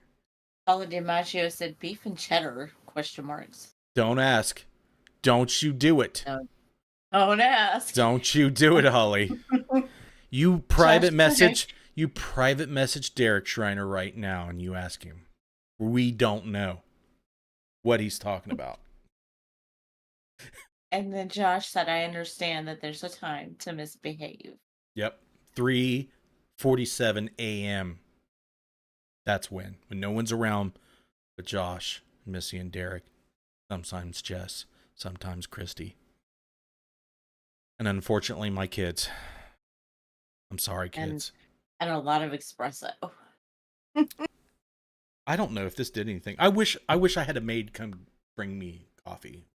Paula DiMaggio said beef and cheddar, question marks. Don't ask. Don't you do it. No. Don't ask. Don't you do it, Holly. You private message Derek Schreiner right now and you ask him. We don't know what he's talking about. And then Josh said, I understand that there's a time to misbehave. Yep. 3:47 a.m. That's when no one's around but Josh, Missy, and Derek. Sometimes Jess, sometimes Christy. And unfortunately, my kids. I'm sorry, kids. And a lot of espresso. I don't know if this did anything. I wish I had a maid come bring me coffee.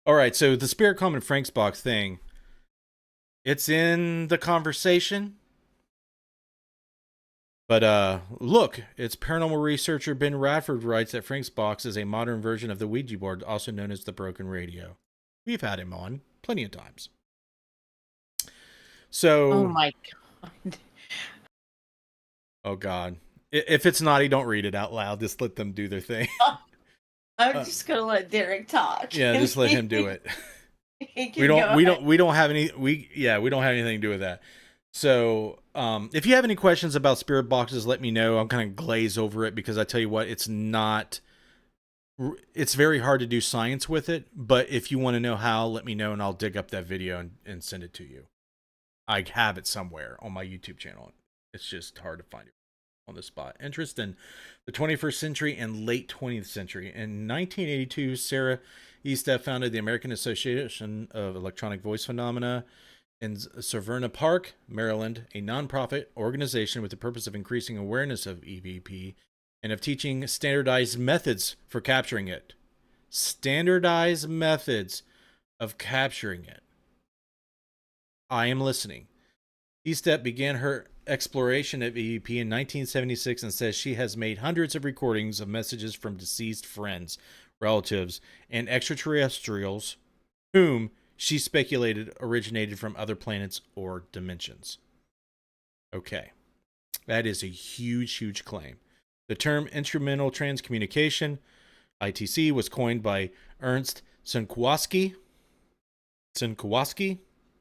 All right, so the Spirit Common Frank's box thing. It's in the conversation. But look, it's paranormal researcher Ben Radford writes that Frank's box is a modern version of the Ouija board, also known as the broken radio. We've had him on plenty of times. So, oh my God. Oh God. If it's naughty, don't read it out loud. Just let them do their thing. I'm just gonna let Derek talk. Yeah, just let him do it. We don't have anything to do with that. So, if you have any questions about spirit boxes, let me know. I'm kind of glaze over it because I tell you what, it's very hard to do science with it. But if you want to know how, let me know and I'll dig up that video and send it to you. I have it somewhere on my YouTube channel. It's just hard to find it. on the spot. Interest in the 21st century and late 20th century. In 1982, Sarah Estep founded the American Association of Electronic Voice Phenomena in Severna Park, Maryland, a nonprofit organization with the purpose of increasing awareness of EVP and of teaching standardized methods for capturing it. Standardized methods of capturing it. I am listening. Estep began her exploration of EVP in 1976 and says she has made hundreds of recordings of messages from deceased friends, relatives, and extraterrestrials whom she speculated originated from other planets or dimensions. Okay. That is a huge, huge claim. The term instrumental transcommunication, ITC, was coined by Ernst Sinkowski.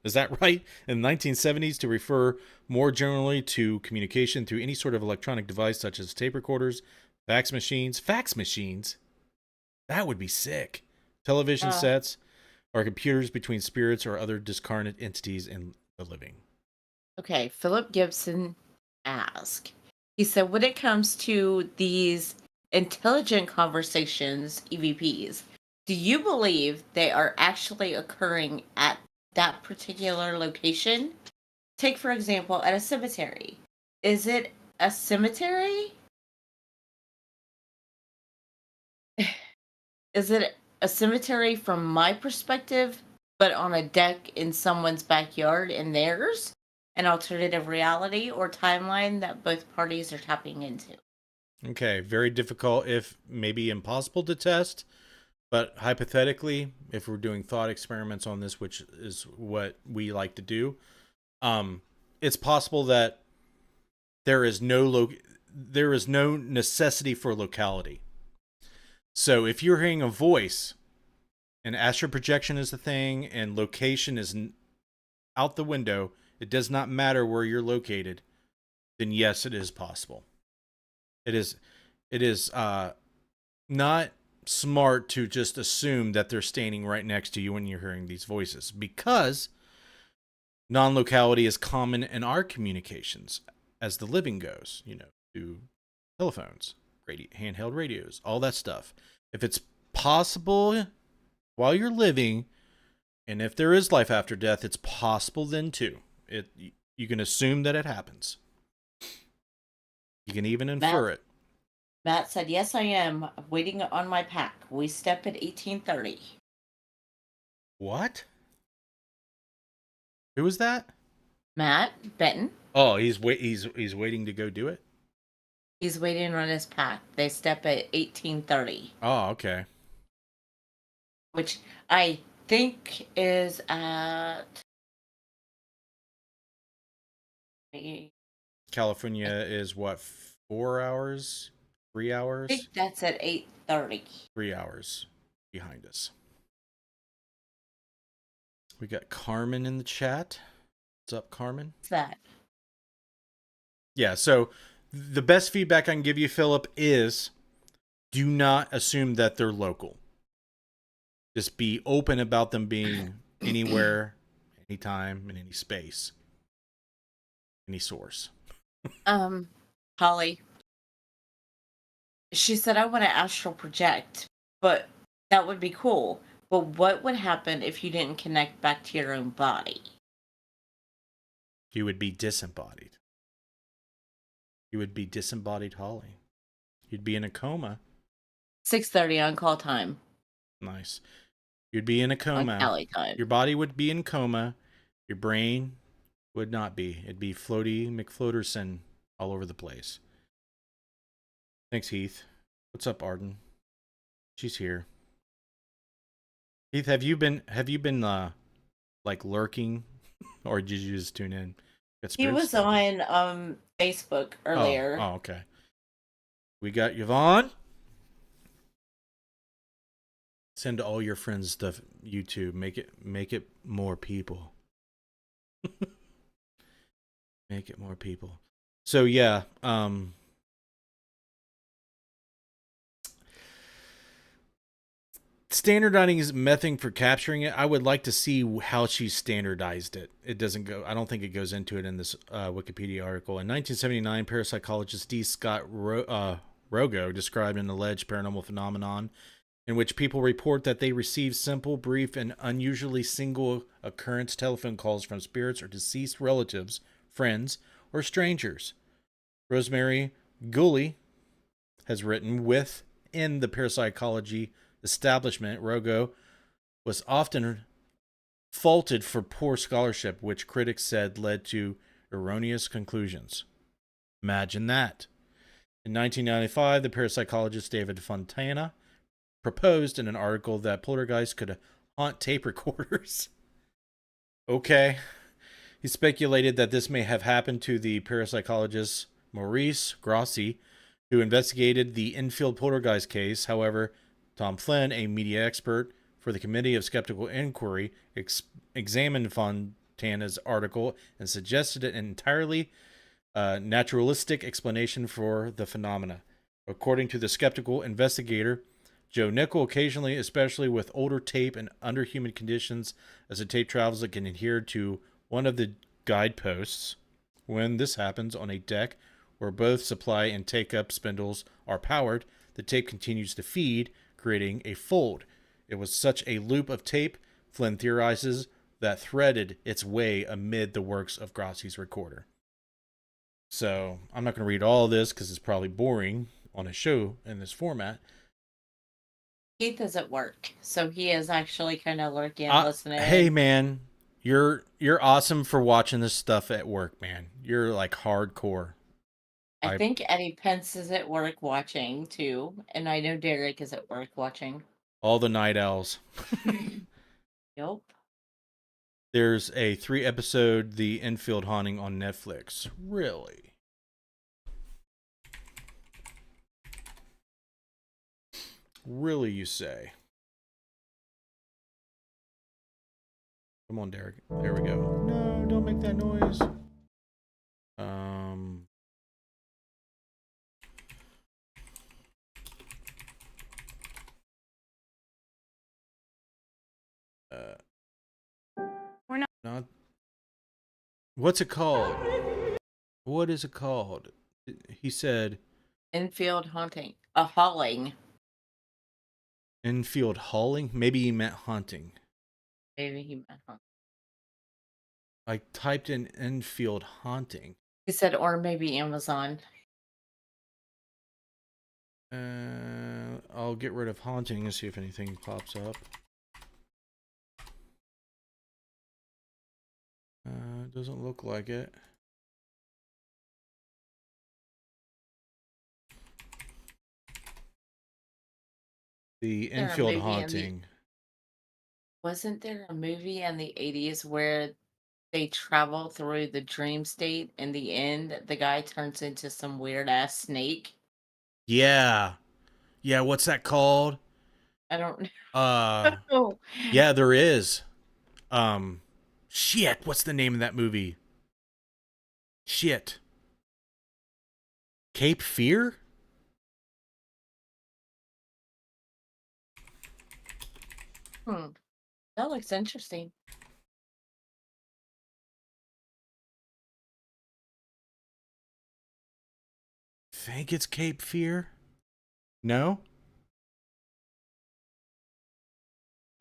Is that right? In the 1970s to refer more generally to communication through any sort of electronic device such as tape recorders, fax machines. Fax machines? That would be sick. Television sets, or computers between spirits or other discarnate entities in the living. Okay, Philip Gibson asked. He said, when it comes to these intelligent conversations, EVPs, do you believe they are actually occurring at that particular location? Take, for example, at a cemetery. Is it a cemetery? Is it a cemetery from my perspective, but on a deck in someone's backyard in theirs? An alternative reality or timeline that both parties are tapping into. Okay, very difficult, if maybe impossible to test, but hypothetically, if we're doing thought experiments on this, which is what we like to do, it's possible that there is no necessity for locality. So if you're hearing a voice, and astral projection is the thing, and location is out the window, it does not matter where you're located, then yes, it is possible. It is not smart to just assume that they're standing right next to you when you're hearing these voices, because non-locality is common in our communications as the living goes, through telephones, handheld radios, all that stuff. If it's possible while you're living, and if there is life after death, it's possible then too. You can assume that it happens. You can even infer it. Matt said, yes, I am waiting on my pack. We step at 18:30. What? Who was that? Matt Benton. Oh, he's waiting to go do it? He's waiting on his pack. They step at 18:30. Oh, okay. Which I think is at... California is what, 4 hours? 3 hours? I think that's at 8:30. 3 hours behind us. We got Carmen in the chat. What's up, Carmen? What's that? Yeah, so the best feedback I can give you, Philip, is do not assume that they're local. Just be open about them being anywhere, anytime, in any space, any source. Holly. She said, I want to astral project, but that would be cool. But what would happen if you didn't connect back to your own body? You would be disembodied. You would be disembodied, Holly. You'd be in a coma. 6:30 on call time. Nice. You'd be in a coma. On Cali time. Your body would be in coma. Your brain would not be. It'd be floaty McFloaterson all over the place. Thanks, Heath. What's up, Arden? She's here. Heath, have you been like lurking, or did you just tune in? He was on Facebook earlier. Oh, okay. We got Yvonne. Send all your friends to YouTube. Make it more people. Make it more people. So yeah, standardizing his method for capturing it. I would like to see how she standardized it. It doesn't go. I don't think it goes into it in this Wikipedia article. In 1979, parapsychologist D. Scott Rogo described an alleged paranormal phenomenon in which people report that they receive simple, brief, and unusually single occurrence telephone calls from spirits or deceased relatives, friends, or strangers. Rosemary Gooley has written, within the parapsychology establishment, Rogo was often faulted for poor scholarship, which critics said led to erroneous conclusions. Imagine that. In 1995, the parapsychologist David Fontana proposed in an article that poltergeists could haunt tape recorders. Okay. He speculated that this may have happened to the parapsychologist Maurice Grossi, who investigated the Enfield poltergeist case. However, Tom Flynn, a media expert for the Committee of Skeptical Inquiry, examined Fontana's article and suggested an entirely naturalistic explanation for the phenomena. According to the skeptical investigator, Joe Nickel, occasionally, especially with older tape and under human conditions, as the tape travels, it can adhere to one of the guideposts. When this happens on a deck where both supply and take-up spindles are powered, the tape continues to feed, creating a fold. It was such a loop of tape, Flynn theorizes, that threaded its way amid the works of Grossi's recorder. So, I'm not going to read all this because it's probably boring on a show in this format. Keith is at work, so he is actually kind of lurking, listening. Hey, man, you're awesome for watching this stuff at work, man. You're like hardcore. I think Eddie Pence is at work watching too, and I know Derek is at work watching. All the night owls. Yep. There's a 3-episode The Enfield Haunting on Netflix. Really? Really, you say? Come on, Derek. There we go. No, don't make that noise. We're not. What's it called? What is it called? He said Enfield haunting. A hauling. Enfield hauling? Maybe he meant haunting. Maybe he meant haunting. I typed in Enfield haunting. He said, or maybe Amazon. I'll get rid of haunting and see if anything pops up. Doesn't look like it. The Enfield haunting. Wasn't there a movie in the 80s where they travel through the dream state? In the end, the guy turns into some weird ass snake. Yeah. Yeah, what's that called? I don't know. Yeah, there is. Shit, what's the name of that movie? Shit. Cape Fear? That looks interesting. Think it's Cape Fear? No?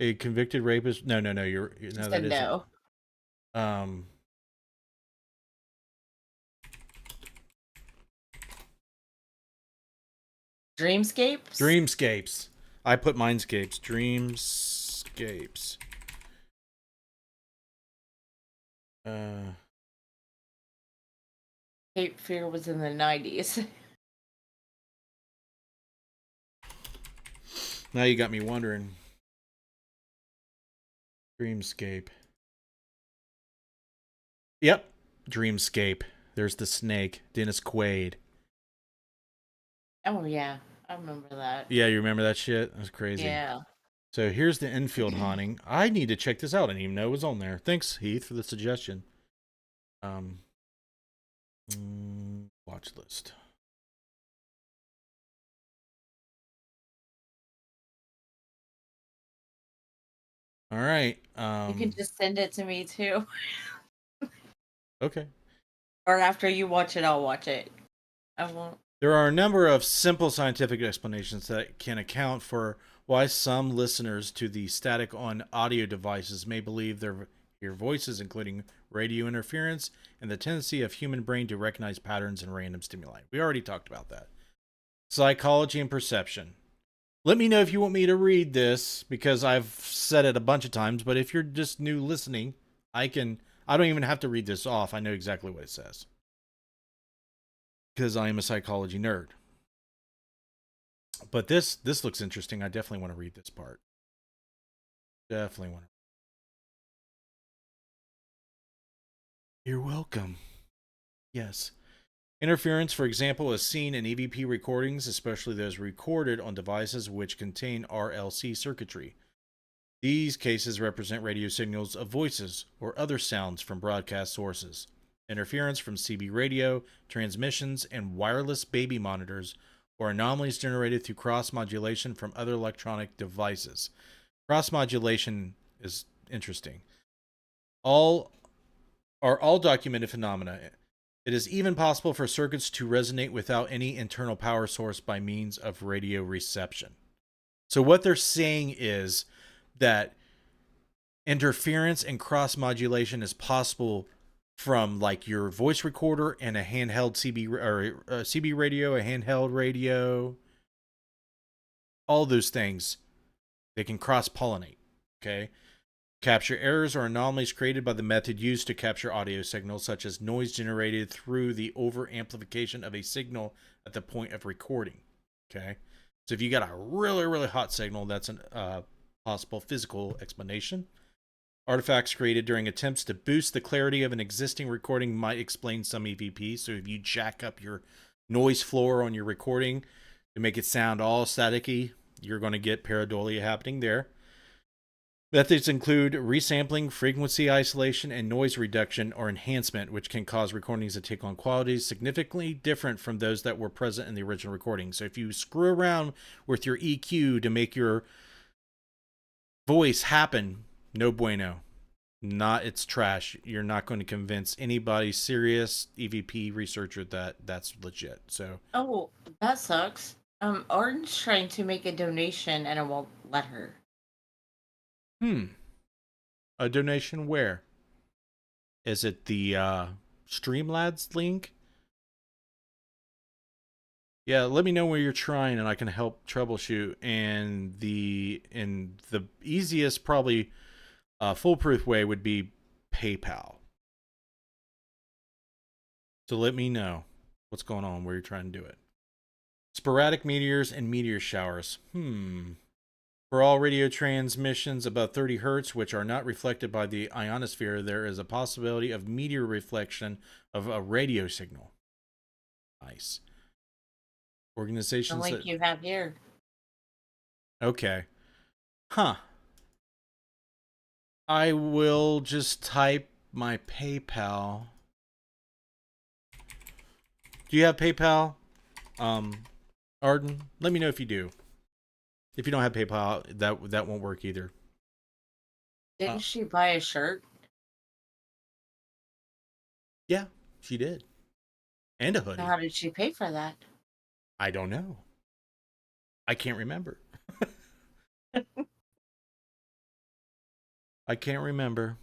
A convicted rapist? No, you're no, that isn't. No. Dreamscapes. I put Mindscapes. Dreamscapes. Cape Fear was in the 90s. Now you got me wondering. Dreamscape. Yep. Dreamscape. There's the snake. Dennis Quaid. Oh, yeah. I remember that. Yeah, you remember that shit? That's crazy. Yeah. So here's the Enfield haunting. I need to check this out. I didn't even know it was on there. Thanks, Heath, for the suggestion. Watch list. All right. You can just send it to me too. Okay. Or after you watch it, I'll watch it. I won't. There are a number of simple scientific explanations that can account for why some listeners to the static on audio devices may believe they hear voices, including radio interference and the tendency of human brain to recognize patterns in random stimuli. We already talked about that. Psychology and perception. Let me know if you want me to read this because I've said it a bunch of times, but if you're just new listening, I don't even have to read this off. I know exactly what it says because I am a psychology nerd. But this looks interesting. I definitely want to read this part. Definitely want to. You're welcome. Yes. Interference, for example, is seen in EVP recordings, especially those recorded on devices which contain RLC circuitry. These cases represent radio signals of voices or other sounds from broadcast sources. Interference from CB radio, transmissions, and wireless baby monitors, or anomalies generated through cross modulation from other electronic devices. Cross modulation is interesting. All are all documented phenomena. It is even possible for circuits to resonate without any internal power source by means of radio reception. So what they're saying is that interference and cross modulation is possible from like your voice recorder and a handheld CB or a CB radio, a handheld radio, all those things. They can cross pollinate. Okay. Capture errors or anomalies created by the method used to capture audio signals, such as noise generated through the over amplification of a signal at the point of recording. Okay. So if you got a really, really hot signal, that's a possible physical explanation. Artifacts created during attempts to boost the clarity of an existing recording might explain some EVP. So if you jack up your noise floor on your recording to make it sound all staticky, you're going to get pareidolia happening there. Methods include resampling, frequency isolation, and noise reduction or enhancement, which can cause recordings to take on qualities significantly different from those that were present in the original recording. So if you screw around with your EQ to make your voice happen, no bueno. It's trash. You're not going to convince anybody serious EVP researcher that that's legit. So, Oh, that sucks. Arden's trying to make a donation and I won't let her. a donation where? Is it the Streamlabs link? Yeah, let me know where you're trying and I can help troubleshoot. And the easiest, probably foolproof way would be PayPal. So let me know what's going on where you're trying to do it. Sporadic meteors and meteor showers. For all radio transmissions above 30 hertz, which are not reflected by the ionosphere, there is a possibility of meteor reflection of a radio signal. Nice. The Organizations link that. you have here. Okay. Huh. I will just type my PayPal. Do you have PayPal? Arden? Let me know if you do. If you don't have PayPal, that won't work either. Didn't she buy a shirt? Yeah, she did. And a So hoodie. how did she pay for that? I don't know. I can't remember. I can't remember.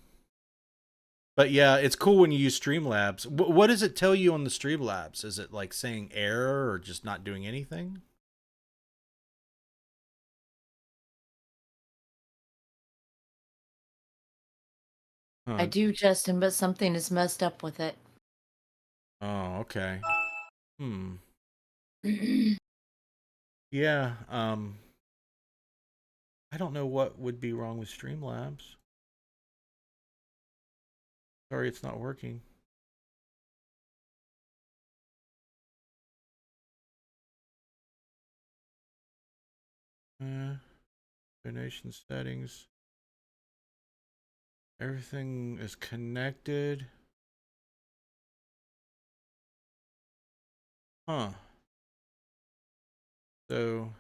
But yeah, it's cool when you use Streamlabs. What does it tell you on the Streamlabs? Is it like saying error or just not doing anything? I Huh. do, Justin, but something is messed up with it. Oh, okay. Yeah, I don't know what would be wrong with Streamlabs. Sorry, it's not working. Donation settings. Everything is connected. Huh. So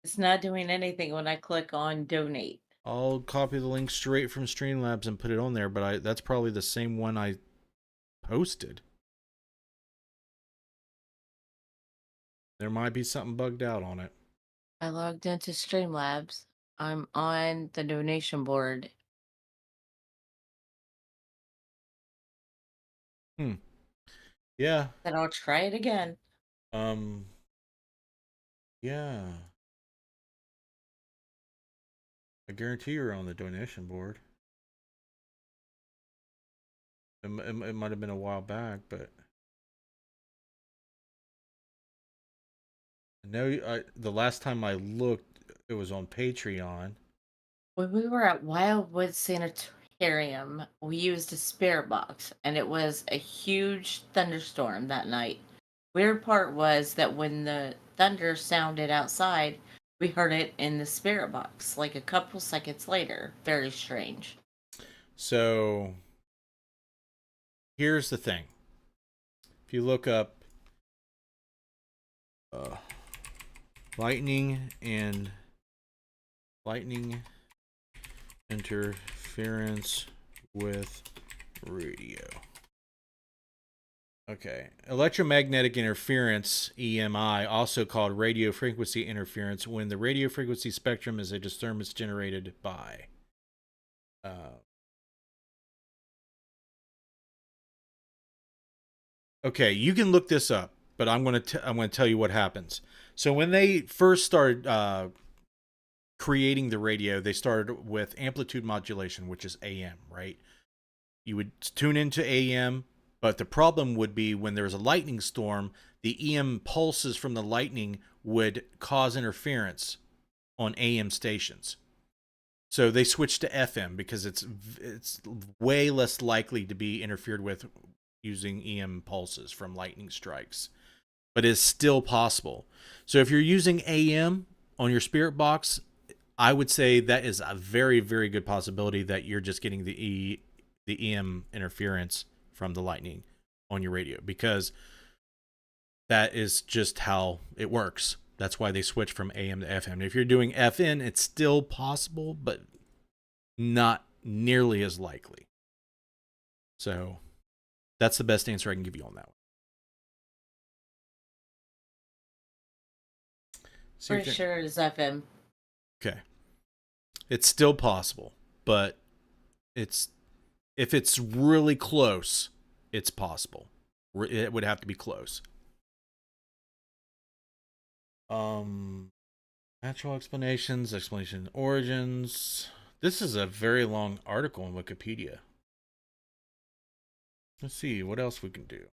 It's not doing anything when I click on donate. I'll copy the link straight from Streamlabs and put it on there, but that's probably the same one I posted. There might be something bugged out on it. I logged into Streamlabs. I'm on the donation board. Yeah. Then I'll try it again. Um. Yeah. I guarantee you're on the donation board. It might have been a while back, but I know the last time I looked, it was on Patreon. When we were at Wildwood Sanitarium, we used a spirit box, and it was a huge thunderstorm that night. Weird part was that when the thunder sounded outside, we heard it in the spirit box, like a couple seconds later. Very strange. So here's the thing. If you look up uh, lightning interference with radio. Okay. Electromagnetic interference, EMI, also called radio frequency interference, when the radio frequency spectrum is a disturbance generated by. Okay, you can look this up, but I'm going to tell you what happens. So when they first started creating the radio, they started with amplitude modulation, which is AM, right? You would tune into AM, but the problem would be when there was a lightning storm, the EM pulses from the lightning would cause interference on AM stations. So they switched to FM because it's way less likely to be interfered with using EM pulses from lightning strikes. But it's still possible. So if you're using AM on your spirit box, I would say that is a very, very good possibility that you're just getting the EM interference from the lightning on your radio, because that is just how it works. That's why they switch from AM to FM. If you're doing FN, it's still possible, but not nearly as likely. So that's the best answer I can give you on that one. Pretty sure it's FM. Okay. It's still possible, but if it's really close, it's possible. It would have to be close. Natural explanation origins. This is a very long article on Wikipedia. Let's see what else we can do.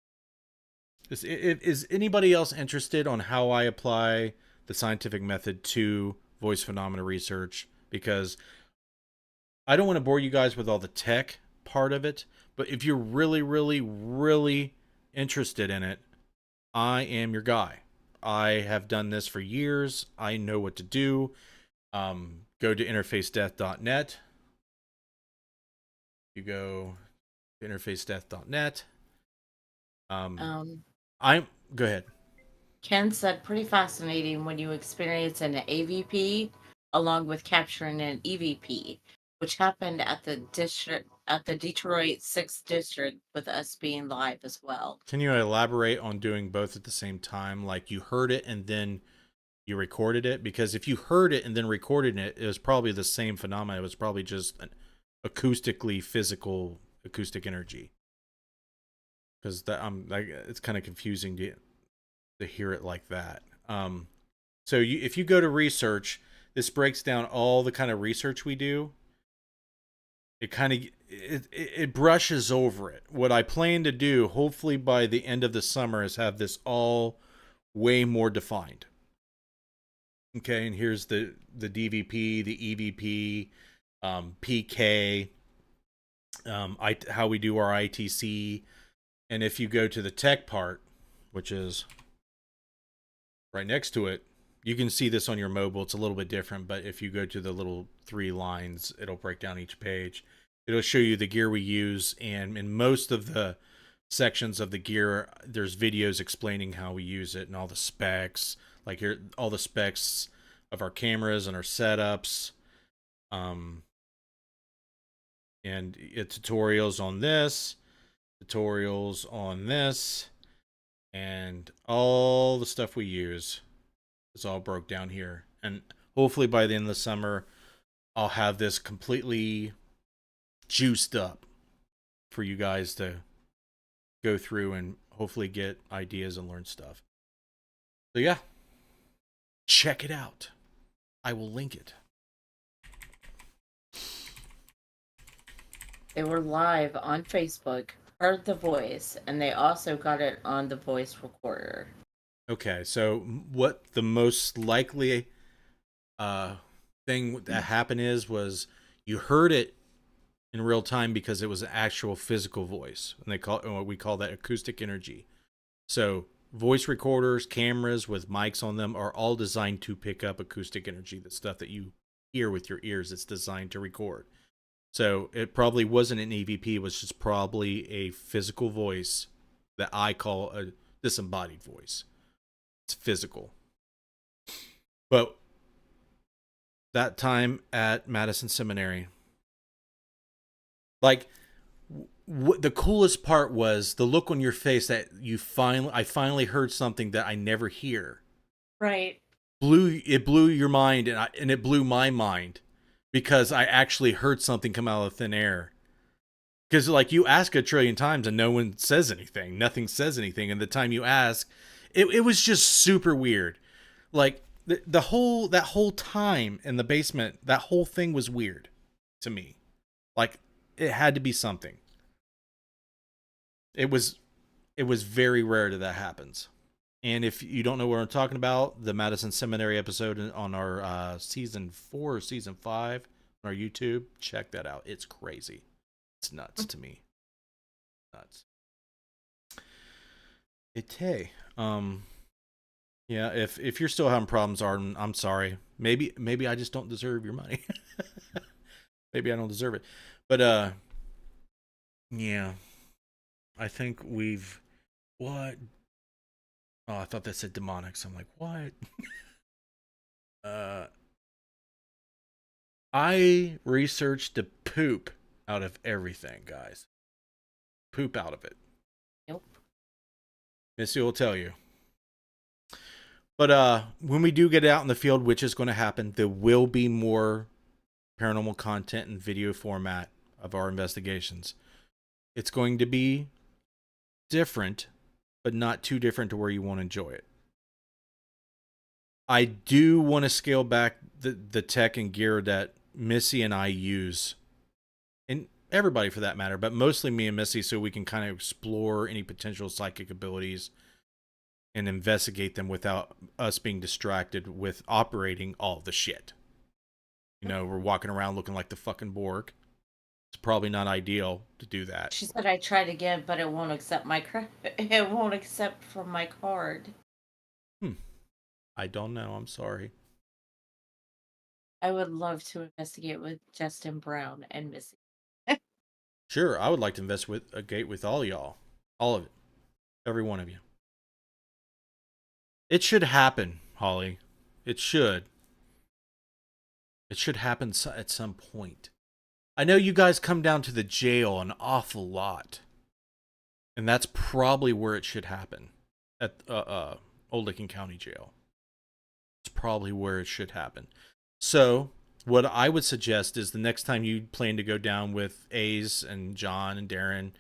Is anybody else interested on how I apply the scientific method to voice phenomena research? Because I don't want to bore you guys with all the tech part of it, but if you're really, really, really interested in it, I am your guy. I have done this for years. I know what to do. Go to interfacedeath.net. You go to interfacedeath.net. Go ahead. Ken said pretty fascinating when you experience an AVP along with capturing an EVP, which happened at the Detroit 6th district with us being live as well. Can you elaborate on doing both at the same time? Like you heard it and then you recorded it? Because if you heard it and then recorded it, it was probably the same phenomenon. It was probably just an acoustically physical acoustic energy. Because it's kind of confusing to hear it like that. So if you go to research, this breaks down all the kind of research we do. It brushes over it. What I plan to do, hopefully by the end of the summer, is have this all way more defined. Okay, and here's the DVP, the EVP, PK, how we do our ITC, and if you go to the tech part, which is right next to it, you can see this on your mobile. It's a little bit different, but if you go to the little 3 lines, it'll break down each page. It'll show you the gear we use, and in most of the sections of the gear, there's videos explaining how we use it and all the specs. Like here, all the specs of our cameras and our setups. Um, and tutorials on this, tutorials on this, and all the stuff we use is all broke down here. And hopefully by the end of the summer, I'll have this completely juiced up for you guys to go through and hopefully get ideas and learn stuff. So yeah, check it out. I will link it. They were live on Facebook, heard the voice, and they also got it on the voice recorder. Okay, so what the most likely thing that happened was you heard it in real time because it was an actual physical voice, and we call that acoustic energy. So voice recorders, cameras with mics on them are all designed to pick up acoustic energy, the stuff that you hear with your ears. It's designed to record. So it probably wasn't an EVP, it was just probably a physical voice that I call a disembodied voice. It's physical. But that time at Madison Seminary, like, the coolest part was the look on your face that I finally heard something that I never hear. Right. It blew your mind, and it blew my mind because I actually heard something come out of thin air. Because like you ask a trillion times and no one says anything, nothing says anything, and the time you ask, it was just super weird. Like that whole time in the basement, that whole thing was weird to me. Like it had to be something. It was very rare that happens. And if you don't know what I'm talking about, the Madison Seminary episode on our season 4 or season 5 on our YouTube, check that out. It's crazy. It's nuts to me. Nuts. Hey, yeah, if you're still having problems, Arden, I'm sorry. Maybe I just don't deserve your money. Maybe I don't deserve it. But yeah. I think we've what? Oh, I thought that said demonics. I'm like, what? I researched the poop out of everything, guys. Poop out of it. Nope. Missy will tell you. But when we do get out in the field, which is going to happen, there will be more paranormal content in video format of our investigations. It's going to be different, but not too different to where you won't enjoy it. I do want to scale back the tech and gear that Missy and I use, and everybody for that matter, but mostly me and Missy, so we can kind of explore any potential psychic abilities and investigate them without us being distracted with operating all the shit. You know, we're walking around looking like the fucking Borg. It's probably not ideal to do that. She said I tried again, but it won't accept it won't accept from my card. I don't know. I'm sorry. I would love to investigate with Justin Brown and Missy. Sure, I would like to investigate with all y'all. All of it. Every one of you. It should happen, Holly. It should. It should happen at some point. I know you guys come down to the jail an awful lot. And that's probably where it should happen. At Old Licking County Jail. It's probably where it should happen. So, what I would suggest is the next time you plan to go down with Ace and John and Darren,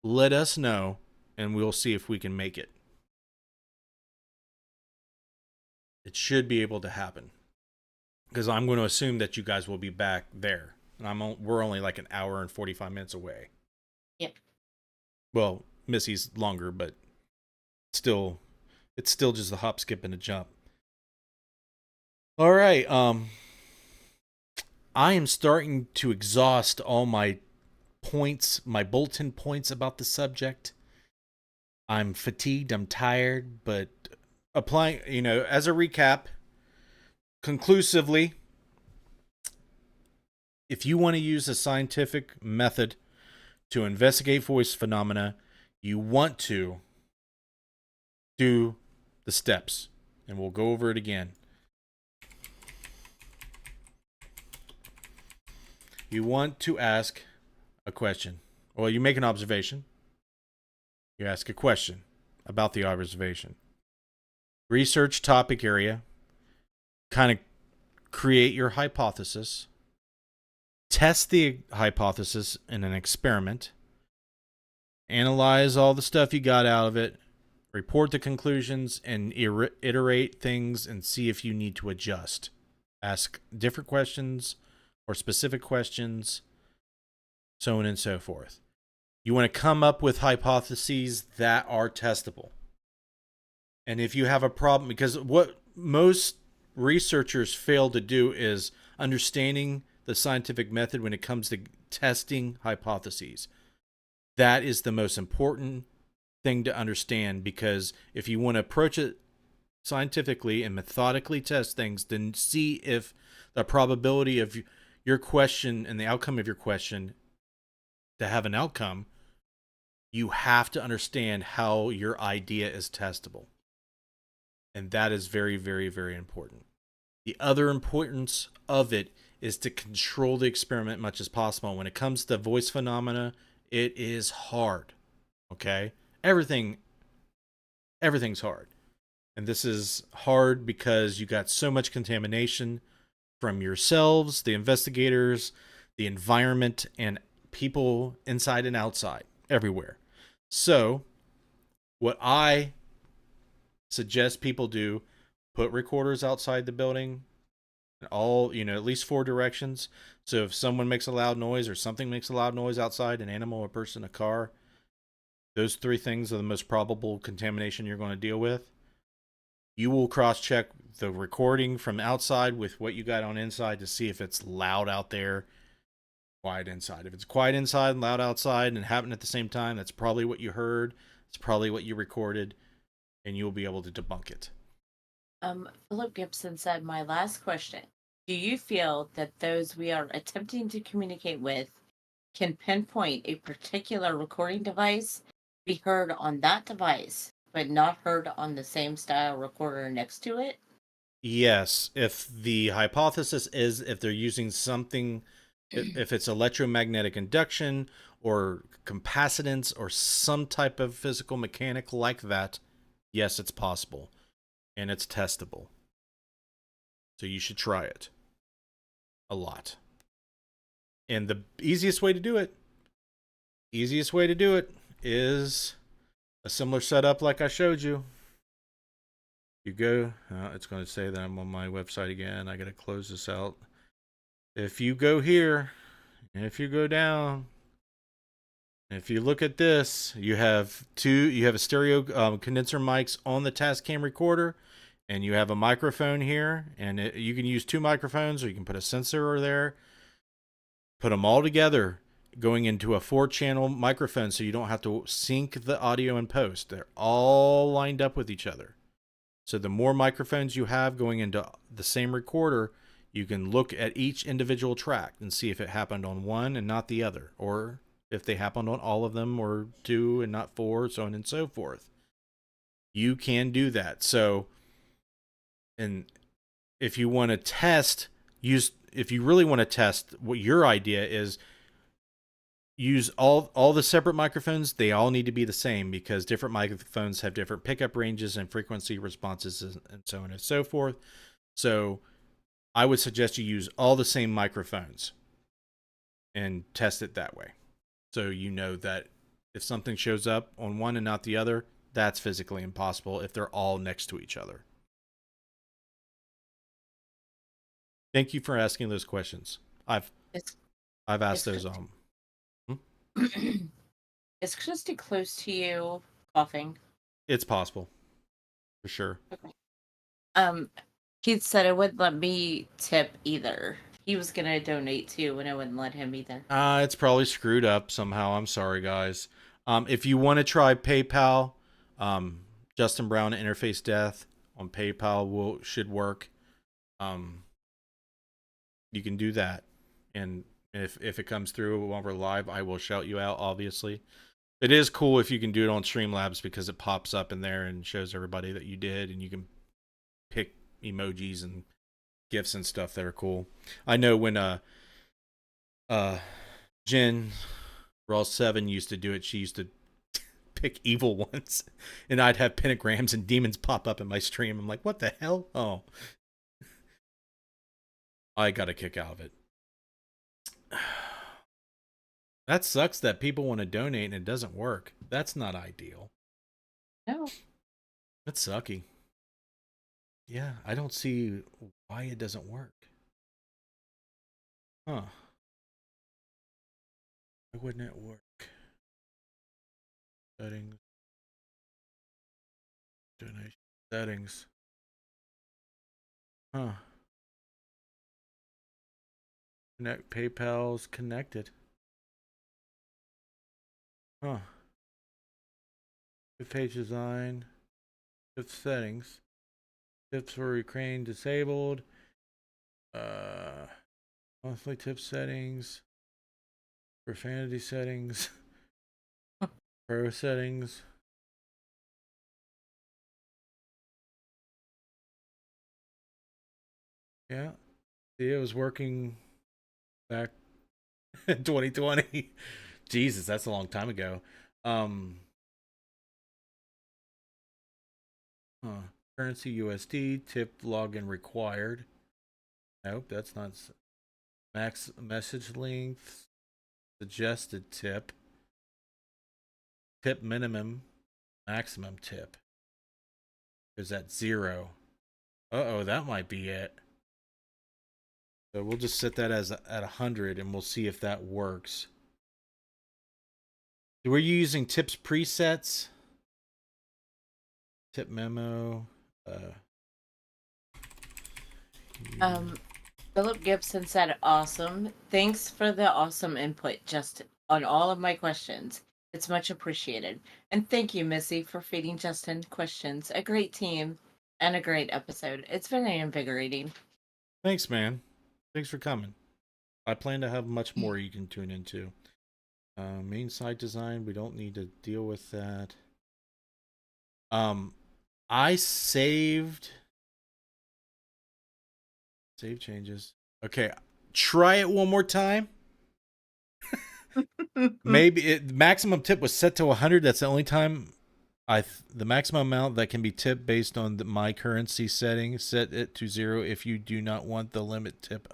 let us know, and we'll see if we can make it. It should be able to happen. Because I'm going to assume that you guys will be back there. And we're only like an hour and 45 minutes away. Yep. Well, Missy's longer, but still, it's still just a hop, skip, and a jump. All right. I am starting to exhaust all my points, my bulletin points about the subject. I'm fatigued, I'm tired, but applying, as a recap, conclusively, if you want to use a scientific method to investigate voice phenomena, you want to do the steps, and we'll go over it again. you want to ask a question, well, you make an observation. You ask a question about the observation. Research topic area. Kind of create your hypothesis. Test the hypothesis in an experiment. Analyze all the stuff you got out of it. Report the conclusions and iterate things and see if you need to adjust. Ask different questions or specific questions, so on and so forth. You want to come up with hypotheses that are testable. And if you have a problem, because what most researchers fail to do is understanding the scientific method when it comes to testing hypotheses. That is the most important thing to understand, because if you want to approach it scientifically and methodically test things, then see if the probability of your question and the outcome of your question to have an outcome, you have to understand how your idea is testable. And that is very, very, very important. The other importance of it is to control the experiment much as possible. When it comes to voice phenomena, it is hard. Okay? Everything's hard. And this is hard because you got so much contamination from yourselves, the investigators, the environment, and people inside and outside, everywhere. So, what I suggest people do, put recorders outside the building, all, at least 4 directions. So if someone makes a loud noise or something makes a loud noise outside, an animal, a person, a car, those 3 things are the most probable contamination you're going to deal with. You will cross-check the recording from outside with what you got on inside to see if it's loud out there, quiet inside. If it's quiet inside and loud outside and happened at the same time, that's probably what you heard. It's probably what you recorded, and you'll be able to debunk it. Philip Gibson said, my last question. Do you feel that those we are attempting to communicate with can pinpoint a particular recording device, be heard on that device, but not heard on the same style recorder next to it? Yes. If the hypothesis is if they're using something, if it's electromagnetic induction or capacitance or some type of physical mechanic like that, yes, it's possible. And it's testable. So you should try it a lot. And the easiest way to do it is a similar setup like I showed you. You go, it's going to say that I'm on my website again. I got to close this out. If you go here, and if you go down, if you look at this, you have a stereo condenser mics on the Tascam recorder, and you have a microphone here, and you can use 2 microphones, or you can put a sensor there. Put them all together, going into a 4-channel microphone, so you don't have to sync the audio in post. They're all lined up with each other. So the more microphones you have going into the same recorder, you can look at each individual track and see if it happened on one and not the other, or if they happened on all of them, or 2 and not 4, so on and so forth. You can do that. So, and if you want to test, if you really want to test what your idea is, use all the separate microphones. They all need to be the same, because different microphones have different pickup ranges and frequency responses and so on and so forth. So I would suggest you use all the same microphones and test it that way. So you know that if something shows up on one and not the other, that's physically impossible if they're all next to each other. Thank you for asking those questions. I've asked those. Is Christy close to you coughing? It's possible, for sure. Okay. Keith said it wouldn't let me tip either. He was gonna donate too, and I wouldn't let him either. It's probably screwed up somehow. I'm sorry, guys. If you want to try PayPal, Justin Brown Interface Death on PayPal should work. You can do that, and if it comes through while we're live, I will shout you out. Obviously, it is cool if you can do it on Streamlabs, because it pops up in there and shows everybody that you did, and you can pick emojis and gifs and stuff that are cool. I know when Uh, Jen, Raw 7 used to do it. She used to pick evil ones, and I'd have pentagrams and demons pop up in my stream. I'm like, what the hell? Oh, I got a kick out of it. That sucks that people want to donate and it doesn't work. That's not ideal. No. That's sucky. Yeah, I don't see why it doesn't work. Huh. Why wouldn't it work? Settings. Donation settings. Huh. Connect PayPal's connected. Huh. Fifth page design. Fifth settings. Tips for Ukraine disabled. Uh Monthly tip settings. Profanity settings. Pro settings. Yeah. See, it was working back in 2020. Jesus, that's a long time ago. Um huh. Currency USD, tip login required. Nope, that's not max message length, suggested tip, tip minimum, maximum tip. Is that 0? Uh-oh, that might be it. So we'll just set that as at 100 and we'll see if that works. Were you using tips presets? Tip memo. Um, Philip Gibson said, awesome. Thanks for the awesome input, Justin, on all of my questions. It's much appreciated. And thank you, Missy, for feeding Justin questions. A great team and a great episode. It's very invigorating. Thanks, man. Thanks for coming. I plan to have much more you can tune into. Main site design, we don't need to deal with that. I saved save changes. Okay, try it one more time. Maybe maximum tip was set to 100. That's the only time the maximum amount that can be tipped based on my currency setting. Set it to 0 if you do not want the limit tip.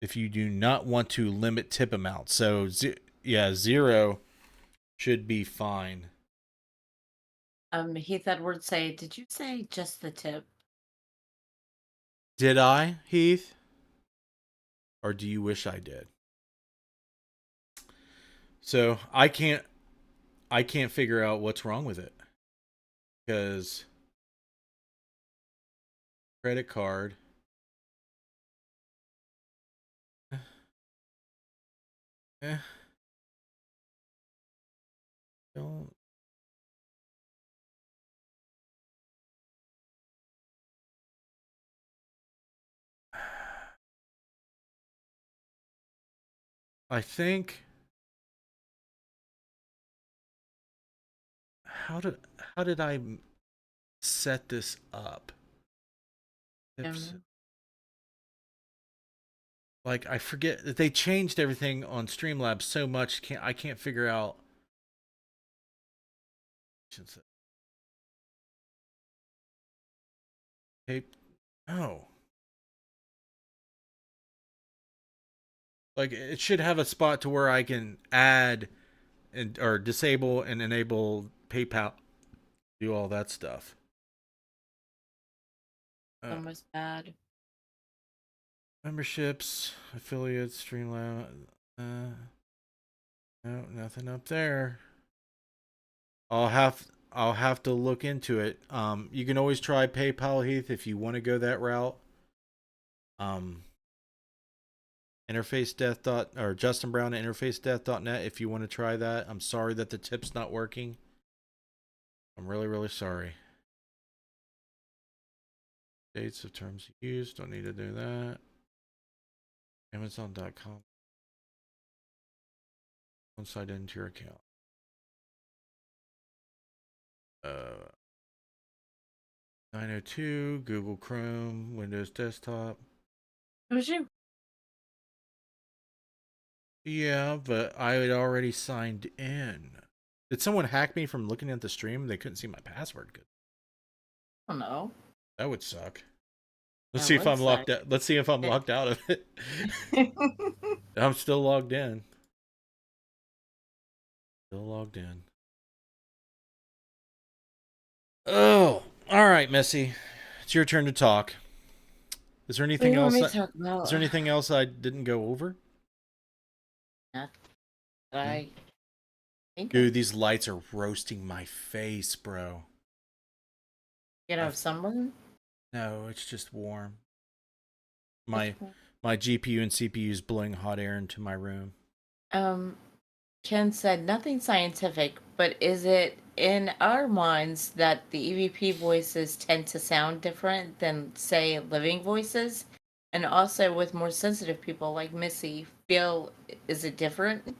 If you do not want to limit tip amount, so yeah, 0 should be fine. Heath Edwards say, did you say just the tip? Did I, Heath? Or do you wish I did? So I can't figure out what's wrong with it. Because credit card. Eh, don't. I think. How did I set this up? Tips. Like I forget that they changed everything on Streamlabs so much. I can't figure out. Tape. Oh. Like it should have a spot to where I can add and or disable and enable PayPal, do all that stuff. Almost bad. Memberships, affiliates, Streamlab. No, nothing up there. I'll have to look into it. You can always try PayPal, Heath, if you want to go that route. Interface death dot or Justin Brown at interfacedeath.net if you want to try that. I'm sorry that the tip's not working. I'm really, really sorry. Dates of terms used. Don't need to do that. Amazon.com. One side into your account. 902, Google Chrome, Windows Desktop. It was you. Yeah, but I had already signed in. Did someone hack me from looking at the stream? They couldn't see my password. Good. I don't know. That would suck. Let's That see if would I'm suck. locked out. Let's see if I'm locked out of it. I'm still logged in. Still logged in. Oh, all right, Missy. It's your turn to talk. Is there What do anything you want else? me to That, talk is about? there anything else I didn't go over? Not that Hmm? I think of. Dude, these lights are roasting my face, bro. You know, I've, someone. no, it's just warm. That's My cool. my GPU and CPU is blowing hot air into my room. Um, Ken said nothing scientific, but is it in our minds that the EVP voices tend to sound different than, say, living voices? And also with more sensitive people like Missy, feel is it different?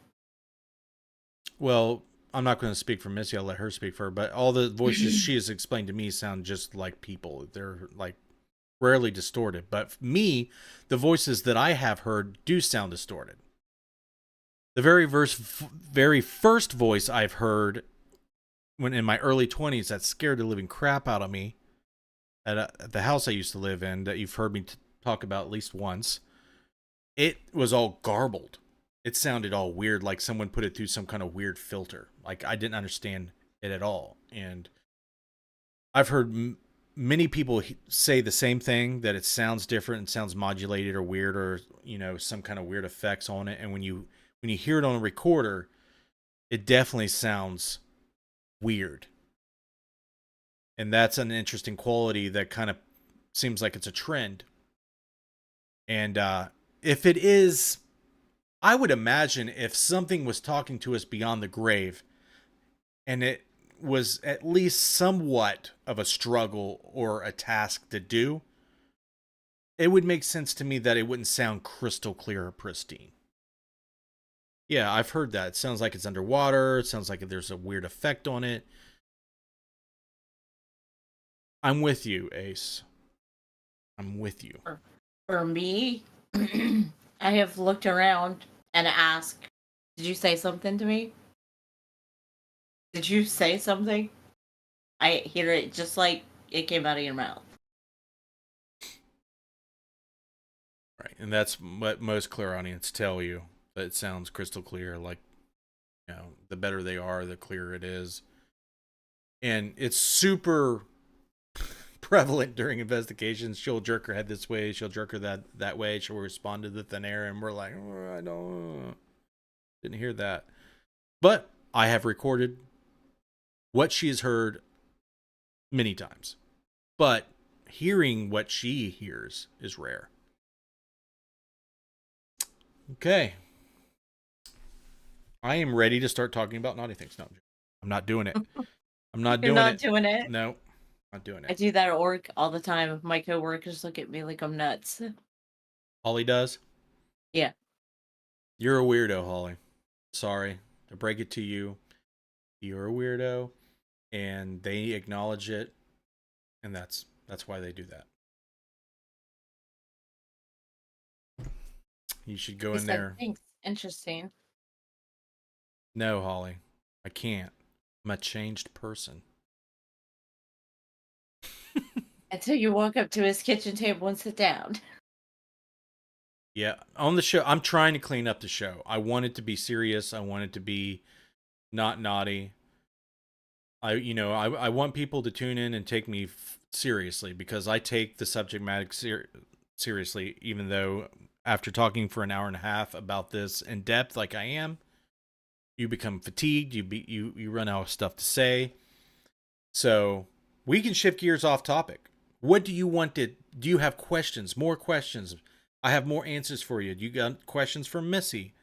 Well, I'm not going to speak for Missy. I'll let her speak for her. But all the voices she has explained to me sound just like people. They're like rarely distorted. But me, the voices that I have heard do sound distorted. The very first voice I've heard when in my early 20s that scared the living crap out of me at the house I used to live in that you've heard me talk about at least once. It was all garbled. It sounded all weird, like someone put it through some kind of weird filter. Like I didn't understand it at all. And I've heard many people say the same thing, that it sounds different and sounds modulated or weird, or some kind of weird effects on it. And when you hear it on a recorder, it definitely sounds weird. And that's an interesting quality that kind of seems like it's a trend. And if it is, I would imagine if something was talking to us beyond the grave and it was at least somewhat of a struggle or a task to do, it would make sense to me that it wouldn't sound crystal clear or pristine. Yeah, I've heard that. It sounds like it's underwater. It sounds like there's a weird effect on it. I'm with you, Ace. I'm with you. For me, I have looked around and asked, did you say something to me? Did you say something? I hear it just like it came out of your mouth. Right. And that's what most clairaudients tell you. That it sounds crystal clear. Like, the better they are, the clearer it is. And it's super prevalent during investigations. She'll jerk her head this way, she'll jerk her that way, she'll respond to the thin air, and we're like, oh, I don't didn't hear that. But I have recorded what she has heard many times. But hearing what she hears is rare. Okay. I am ready to start talking about naughty things. No, I'm not doing it. I'm not You're doing not it. doing it. No, not doing I it. do that at work all the time. My coworkers look at me like I'm nuts. Holly does. Yeah. You're a weirdo, Holly. Sorry to break it to you. You're a weirdo, and they acknowledge it, and that's why they do that. You should go He in said, there. thanks. Interesting. No, Holly, I can't. I'm a changed person. Until you walk up to his kitchen table and sit down. Yeah, on the show, I'm trying to clean up the show. I want it to be serious. I want it to be not naughty. I want people to tune in and take me seriously, because I take the subject matter seriously, even though after talking for an hour and a half about this in depth like I am, you become fatigued, you run out of stuff to say. So we can shift gears off topic. What do you want to do? You have questions, more questions? I have more answers for you. Do you got questions for Missy?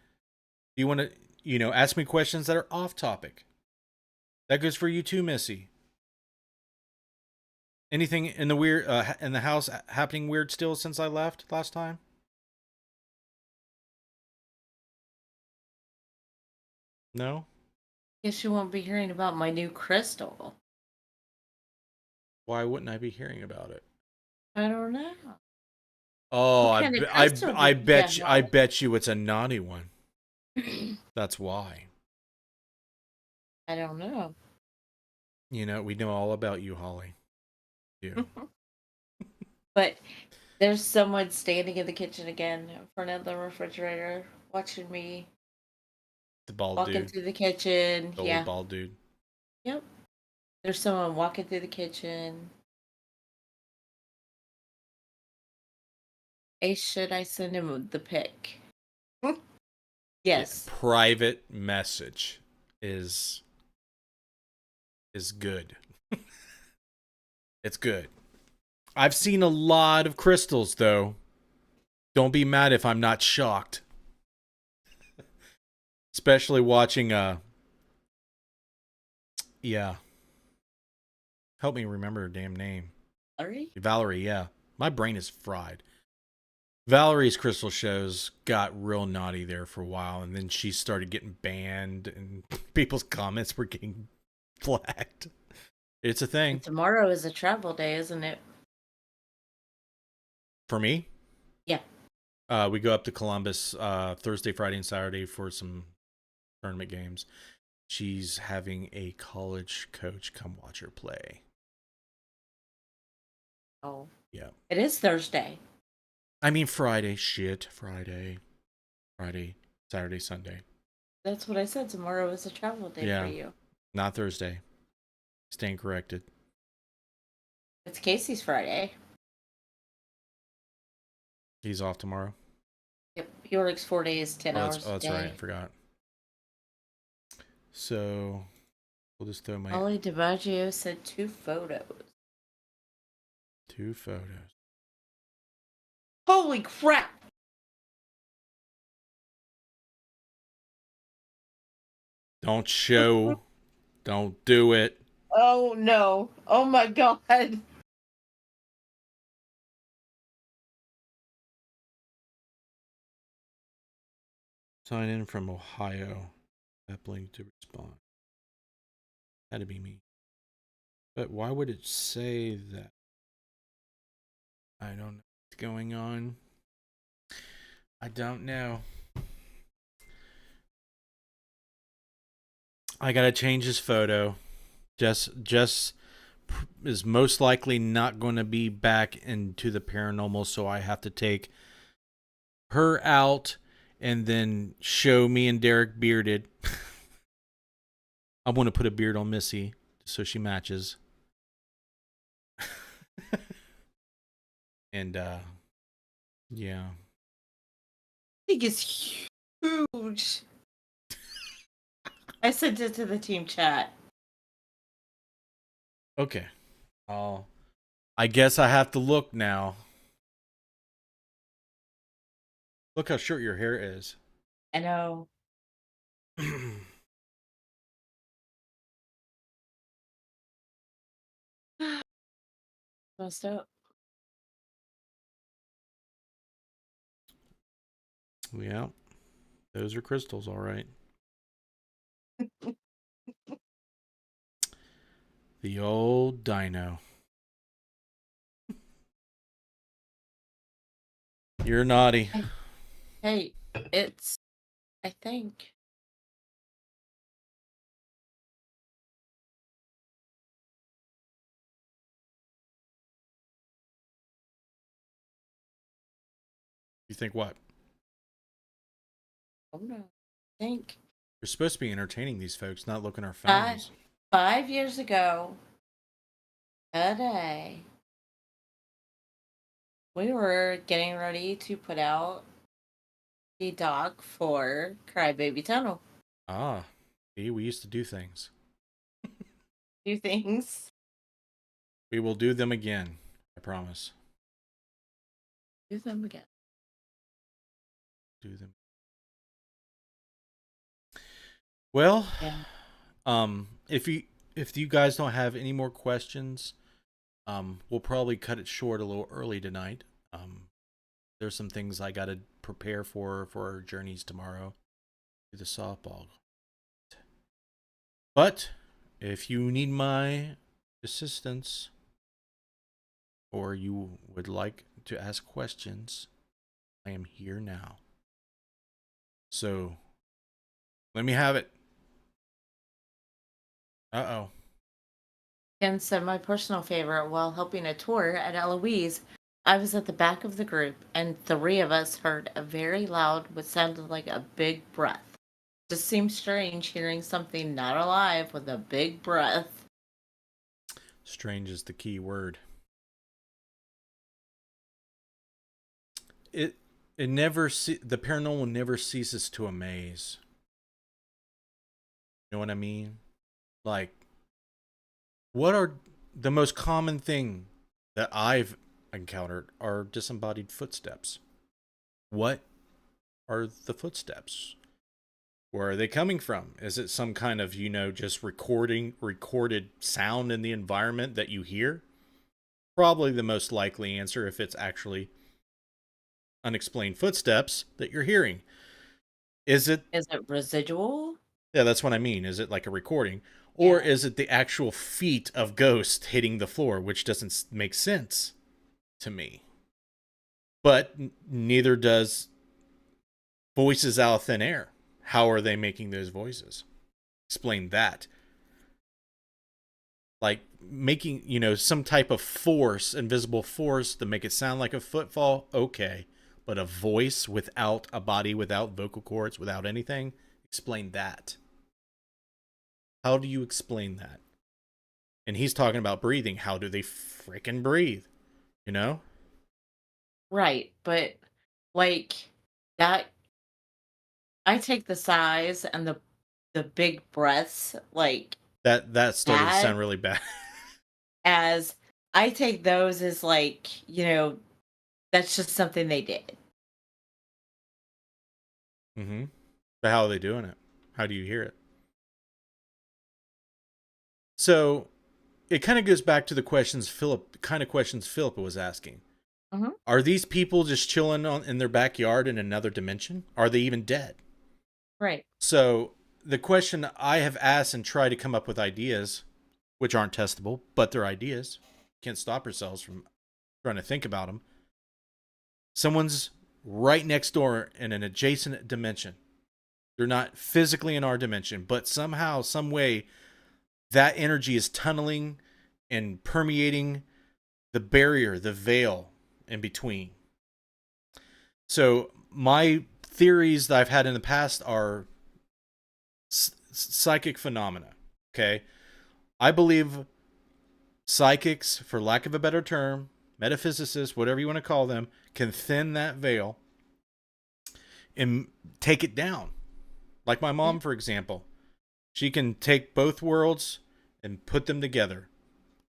Do you want to, ask me questions that are off topic? That goes for you too, Missy. Anything in the weird in the house happening weird still since I left last time? No? Guess you won't be hearing about my new crystal. Why wouldn't I be hearing about it? I don't know. Oh, What kind of crystal did you get, I Holly? bet you it's a naughty one. That's why. I don't know. You know, we know all about you, Holly. You. But there's someone standing in the kitchen again in front of the refrigerator watching me The bald walking dude. through the kitchen. The old Yeah. bald dude. Yep. There's someone walking through the kitchen. Should I send him the pic? Yeah. Yes. Private message is good. It's good. I've seen a lot of crystals though. Don't be mad if I'm not shocked. Especially watching yeah. Help me remember her damn name. Sorry? Valerie, yeah. My brain is fried. Valerie's crystal shows got real naughty there for a while, and then she started getting banned, and people's comments were getting flagged. It's a thing. And tomorrow is a travel day, isn't it? For me, Yeah. we go up to Columbus Thursday, Friday, and Saturday for some tournament games. She's having a college coach come watch her play. Oh. Yeah. It is Thursday. I mean Friday. Shit. Friday, Saturday, Sunday. That's what I said. Tomorrow is a travel day for Yeah. you. Not Thursday. Staying corrected. It's Casey's Friday. He's off tomorrow. Yep. He works 4 days, 10 hours a That's day. right. I forgot. So we'll just throw my Ollie DiMaggio said 2 photos. 2 photos. Holy crap! Don't show. Don't do it. Oh no. Oh my god. Sign in from Ohio. Appling to respond. Had to be me. But why would it say that? I don't know what's going on. I don't know. I gotta change his photo. Jess is most likely not going to be back into the paranormal, so I have to take her out and then show me and Derek bearded. I'm going to put a beard on Missy so she matches. And yeah. I think it's huge. I sent it to the team chat. Okay. I guess I have to look now. Look how short your hair is. I know. Messed up. Yeah. Those are crystals, all right. The old dino. You're naughty. Hey, it's, I think. You think what? Oh no. I think You're supposed to be entertaining these folks, not looking at our five, phones. 5 years ago today, we were getting ready to put out the doc for Crybaby Tunnel. Ah, see, we used to do things. Two things. We will do them again. I promise. Do them again. Do them. Well, Yeah. if you guys don't have any more questions, we'll probably cut it short a little early tonight. There's some things I got to prepare for our journeys tomorrow to the softball. But if you need my assistance or you would like to ask questions, I am here now. So Let me have it. Uh-oh. And so my personal favorite, while helping a tour at Eloise, I was at the back of the group and three of us heard a very loud, what sounded like a big breath. Just seems strange hearing something not alive with a big breath. Strange is the key word. It the paranormal never ceases to amaze. You know what I mean? Like, what are the most common thing that I've encountered are disembodied footsteps. What are the footsteps? Where are they coming from? Is it some kind of, just recorded sound in the environment that you hear? Probably the most likely answer if it's actually unexplained footsteps that you're hearing. Is it? Is it residual? Yeah, that's what I mean. Is it like a recording? Or Yeah. is it the actual feet of ghosts hitting the floor, which doesn't make sense to me? But neither does voices out of thin air. How are they making those voices? Explain that. Like making, some type of force, invisible force to make it sound like a footfall, okay. But a voice without a body, without vocal cords, without anything, explain that. How do you explain that? And he's talking about breathing. How do they freaking breathe? You know? Right. But like that, I take the size and the big breaths like That started to that sound really bad. as I take those as like, that's just something they did. Mm-hmm. But how are they doing it? How do you hear it? So it kind of goes back to the questions Philip was asking. Hmm. Are these people just chilling in their backyard in another dimension? Are they even dead? Right. So the question I have asked and tried to come up with ideas, which aren't testable, but they're ideas. Can't stop ourselves from trying to think about them. Someone's right next door in an adjacent dimension. They're not physically in our dimension, but somehow, some way, that energy is tunneling and permeating the barrier, the veil in between. So my theories that I've had in the past are psychic phenomena. Okay, I believe psychics, for lack of a better term, metaphysicists, whatever you want to call them, can thin that veil and take it down. Like my Yeah. mom, for example, she can take both worlds and put them together,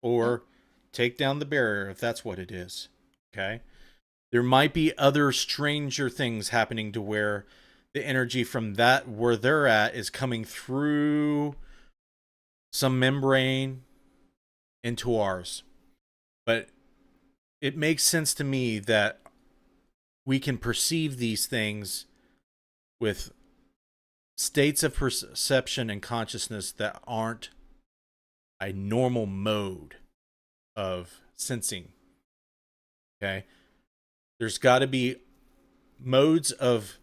Yeah. or take down the barrier if that's what it is. Okay, there might be other stranger things happening to where the energy from that where they're at is coming through some membrane into ours. But it makes sense to me that we can perceive these things with states of perception and consciousness that aren't a normal mode of sensing. Okay, there's got to be modes of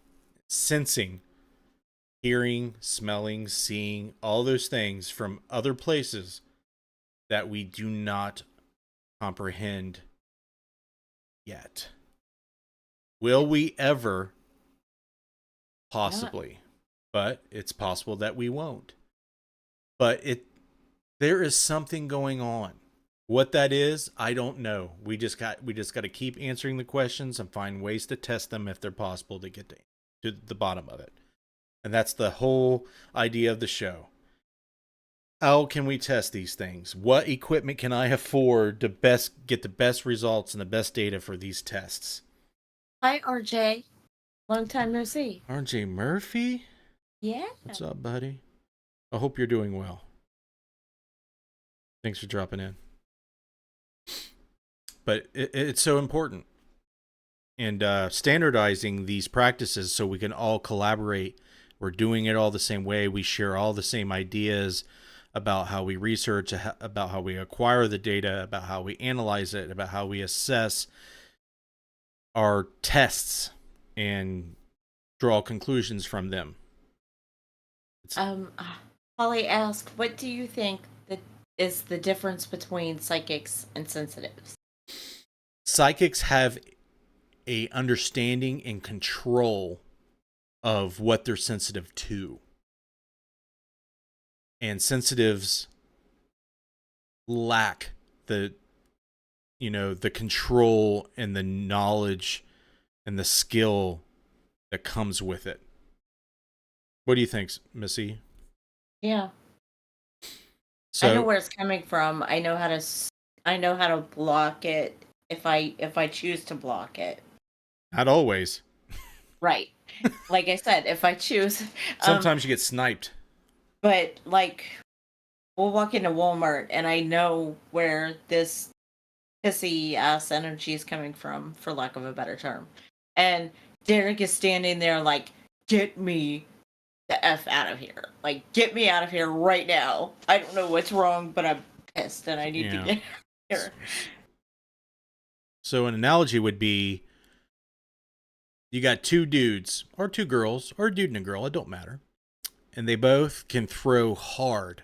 sensing, hearing, smelling, seeing, all those things from other places that we do not comprehend yet. Will we ever? Yeah. Possibly. But it's possible that we won't. But there is something going on. What that is, I don't know. We just got to keep answering the questions and find ways to test them if they're possible to get to the bottom of it. And that's the whole idea of the show. How can we test these things? What equipment can I afford to get the best results and the best data for these tests? Hi, RJ. Long time no see. RJ Murphy? Yeah. What's up, buddy? I hope you're doing well. Thanks for dropping in. But it's so important. And standardizing these practices so we can all collaborate. We're doing it all the same way. We share all the same ideas about how we research, about how we acquire the data, about how we analyze it, about how we assess our tests and draw conclusions from them. It's, Uh, Holly asked, "What do you think that is the difference between psychics and sensitives?" psychics have a understanding and control of what they're sensitive to, and sensitives lack the the control and the knowledge and the skill that comes with it. What do you think, Missy? Yeah, I know So where it's coming from. I know how to block it if I choose to block it. not always. Right. Like I said, if I choose, um, Sometimes you get sniped. but like we'll walk into Walmart and I know where this pissy ass energy is coming from, for lack of a better term. And Derek is standing there like, get me the F out of here. Like, get me out of here right now. I don't know what's wrong, but I'm pissed and I need to Yeah. get here. So an analogy would be you got two dudes or two girls or a dude and a girl, it don't matter. And they both can throw hard.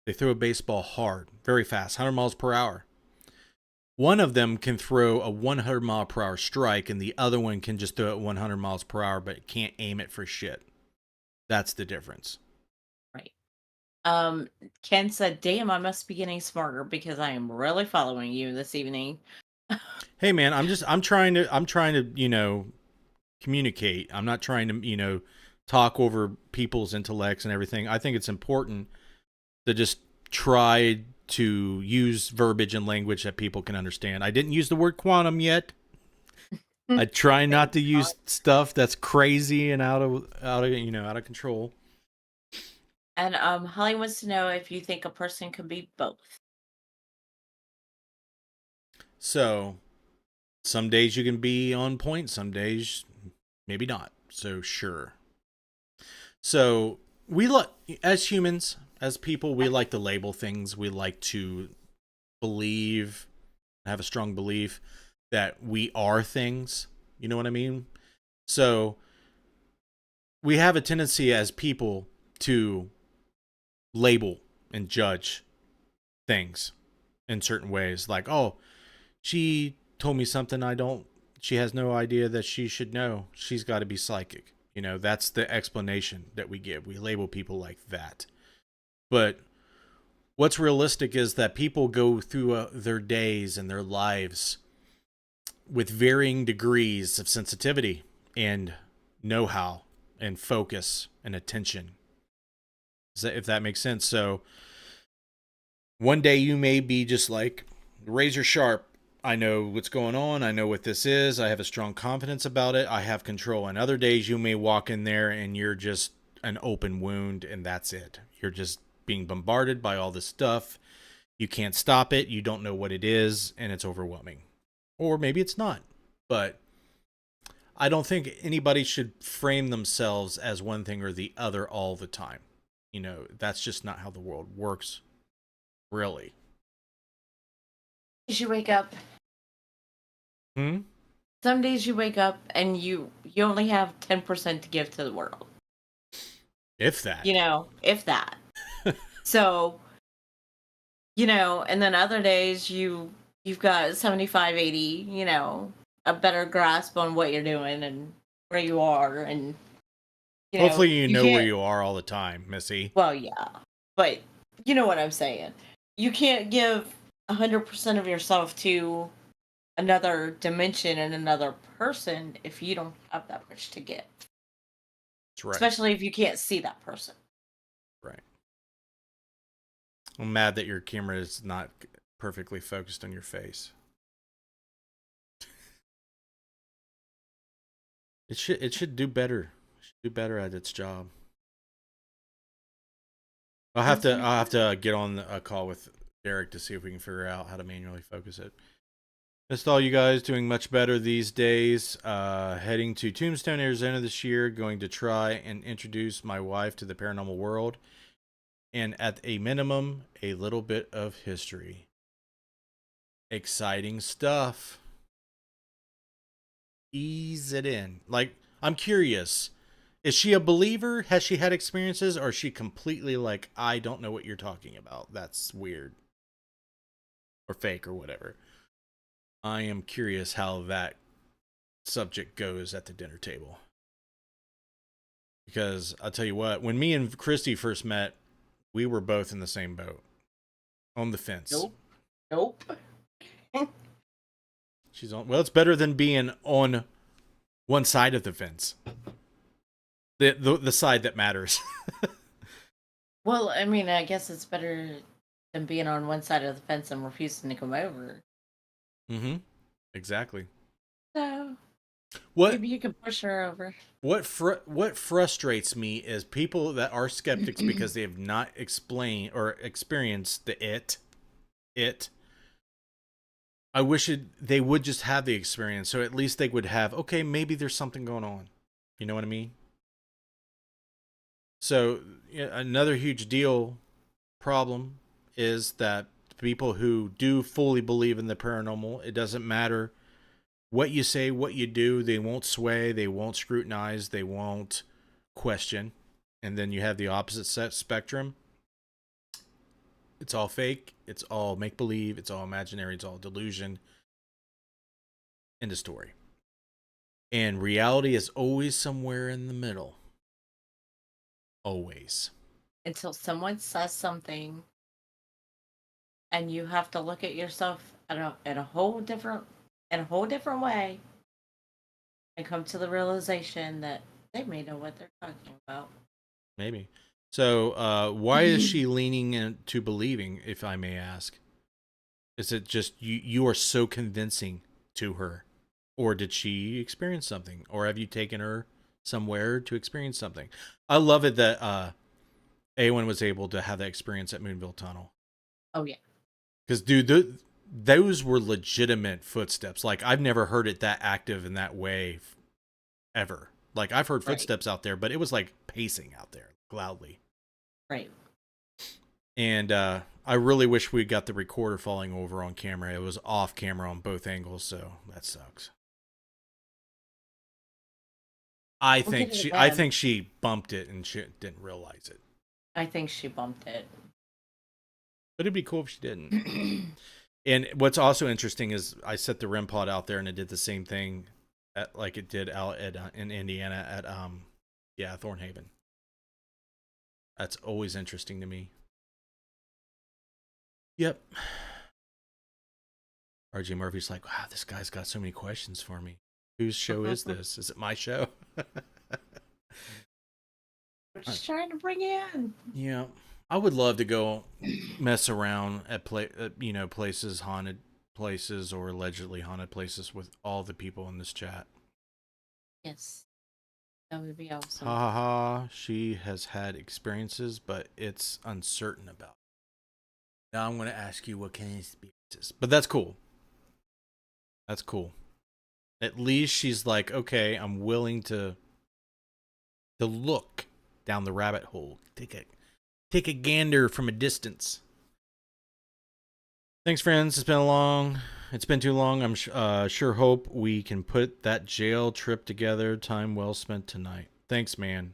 They throw a baseball hard, very fast, 100 miles per hour. One of them can throw a 100 mile per hour strike, and the other one can just throw it 100 miles per hour, but can't aim it for shit. That's the difference. Right. Um, Ken said, damn, I must be getting smarter because I am really following you this evening. Hey man, I'm trying to communicate. I'm not trying to talk over people's intellects and everything. I think it's important to just try to use verbiage and language that people can understand. I didn't use the word quantum yet. I try not Thank to God. use stuff that's crazy and out of control. And Holly wants to know if you think a person can be both. So some days you can be on point, some days maybe not. So sure. So we like, as humans, as people, we like to label things. We like to believe, have a strong belief that we are things. You know what I mean? So we have a tendency as people to label and judge things in certain ways. Like, oh, she told me something I don't, she has no idea that she should know. She's got to be psychic. That's the explanation that we give. We label people like that. But what's realistic is that people go through their days and their lives with varying degrees of sensitivity and know-how and focus and attention. If that makes sense. So one day you may be just like razor sharp. I know what's going on. I know what this is. I have a strong confidence about it. I have control. And other days you may walk in there and you're just an open wound and that's it. You're just being bombarded by all this stuff. You can't stop it. You don't know what it is and it's overwhelming. Or maybe it's not. But I don't think anybody should frame themselves as one thing or the other all the time. That's just not how the world works, really. You wake up. Hmm? Some days you wake up and you only have 10% to give to the world. If that. If that. So, and then other days you've got 75, 80, a better grasp on what you're doing and where you are and Hopefully you you know where can't. you are all the time, Missy. Well, yeah. But you know what I'm saying. You can't give 100% of yourself to another dimension and another person if you don't have that much to give. That's right. Especially if you can't see that person. Right. I'm mad that your camera is not perfectly focused on your face. It should do better. It should do better at its job. I'll have to get on a call with Derek to see if we can figure out how to manually focus it. Missed all you guys, doing much better these days. Heading to Tombstone, Arizona this year. Going to try and introduce my wife to the paranormal world. And at a minimum, a little bit of history. Exciting stuff. Ease it in. Like, I'm curious. Is she a believer? Has she had experiences? Or is she completely like, I don't know what you're talking about. That's weird. Or fake or whatever. I am curious how that subject goes at the dinner table. Because I'll tell you what, when me and Christy first met, we were both in the same boat. On the fence. Nope. She's on. Well, it's better than being on one side of the fence. The side that matters. Well, I mean, I guess it's better than being on one side of the fence and refusing to come over. Mm-hmm. Exactly. So What maybe you can push her over. what frustrates me is people that are skeptics because they have not explained or experienced the it. I wish they would just have the experience, so at least they would have, okay, maybe there's something going on. You know what I mean? So another huge problem is that people who do fully believe in the paranormal, it doesn't matter what you say, what you do, they won't sway, they won't scrutinize, they won't question. And then you have the opposite set spectrum. It's all fake, it's all make-believe, it's all imaginary, it's all delusion. End of story. And reality is always somewhere in the middle. Always. Until someone says something and you have to look at yourself in a whole different way and come to the realization that they may know what they're talking about. Maybe. So, why is she leaning into believing, if I may ask? Is it just you are so convincing to her? Or did she experience something? Or have you taken her somewhere to experience something? I love it that Awen was able to have that experience at Moonville Tunnel. Oh, yeah. Because, dude, those were legitimate footsteps. Like, I've never heard it that active in that way ever. Like, I've heard footsteps out there, but it was like pacing out there loudly. Right. And I really wish we got the recorder falling over on camera. It was off camera on both angles, so that sucks. I think she bumped it and she didn't realize it. I think she bumped it. But it'd be cool if she didn't. And what's also interesting is I set the REM pod out there and it did the same thing like it did out in Indiana at Thornhaven. That's always interesting to me. Yep. RJ Murphy's like, wow, this guy's got so many questions for me. Whose show is this? Is it my show? We're just trying to bring you in. Yeah. I would love to go mess around at places, haunted places or allegedly haunted places with all the people in this chat. Yes. That would be awesome. Ha ha ha. She has had experiences, but it's uncertain about it. Now I'm going to ask you what kind of experiences. But that's cool. That's cool. At least she's like, okay, I'm willing to look down the rabbit hole. Take a gander from a distance. Thanks, friends. It's been too long. I'm sure hope we can put that jail trip together. Time well spent tonight. Thanks, man.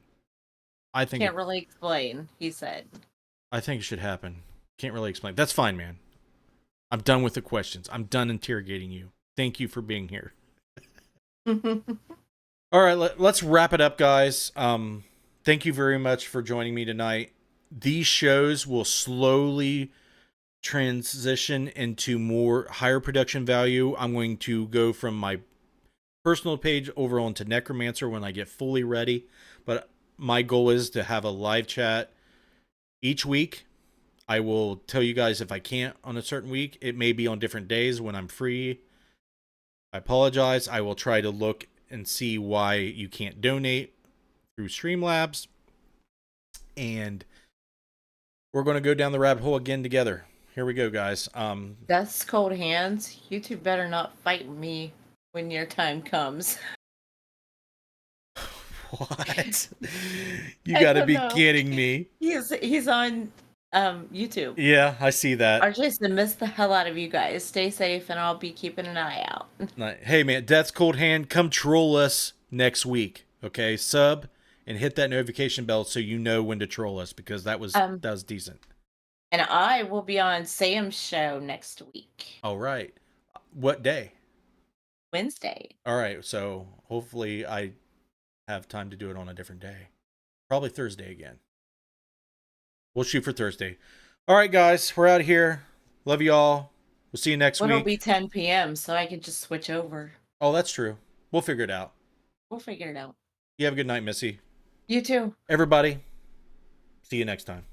I think can't really explain, he said. I think it should happen. Can't really explain. That's fine, man. I'm done with the questions. I'm done interrogating you. Thank you for being here. All right, let's wrap it up, guys. Thank you very much for joining me tonight. These shows will slowly transition into more higher production value. I'm going to go from my personal page over onto Necromancer when I get fully ready. But my goal is to have a live chat each week. I will tell you guys if I can't on a certain week. It may be on different days when I'm free. I apologize. I will try to look and see why you can't donate through Streamlabs. And we're going to go down the rabbit hole again together. Here we go, guys. That's cold hands. You two better not fight me when your time comes. What? You got to be kidding me. He's on YouTube. Yeah, I see that. RJ said, miss the hell out of you guys. Stay safe, and I'll be keeping an eye out. Hey, man, Death's Cold Hand, come troll us next week. Okay, sub and hit that notification bell so you know when to troll us, because Um, that was decent. and I will be on Sam's show next week, All right. What day? Wednesday. All right. So hopefully I have time to do it on a different day. Probably Thursday again. We'll shoot for Thursday. All right, guys. We're out of here. Love you all. We'll see you next Well, it'll be week. 10 p.m., so I can just switch over. Oh, that's true. We'll figure it out. We'll figure it out. You have a good night, Missy. You too. Everybody, see you next time.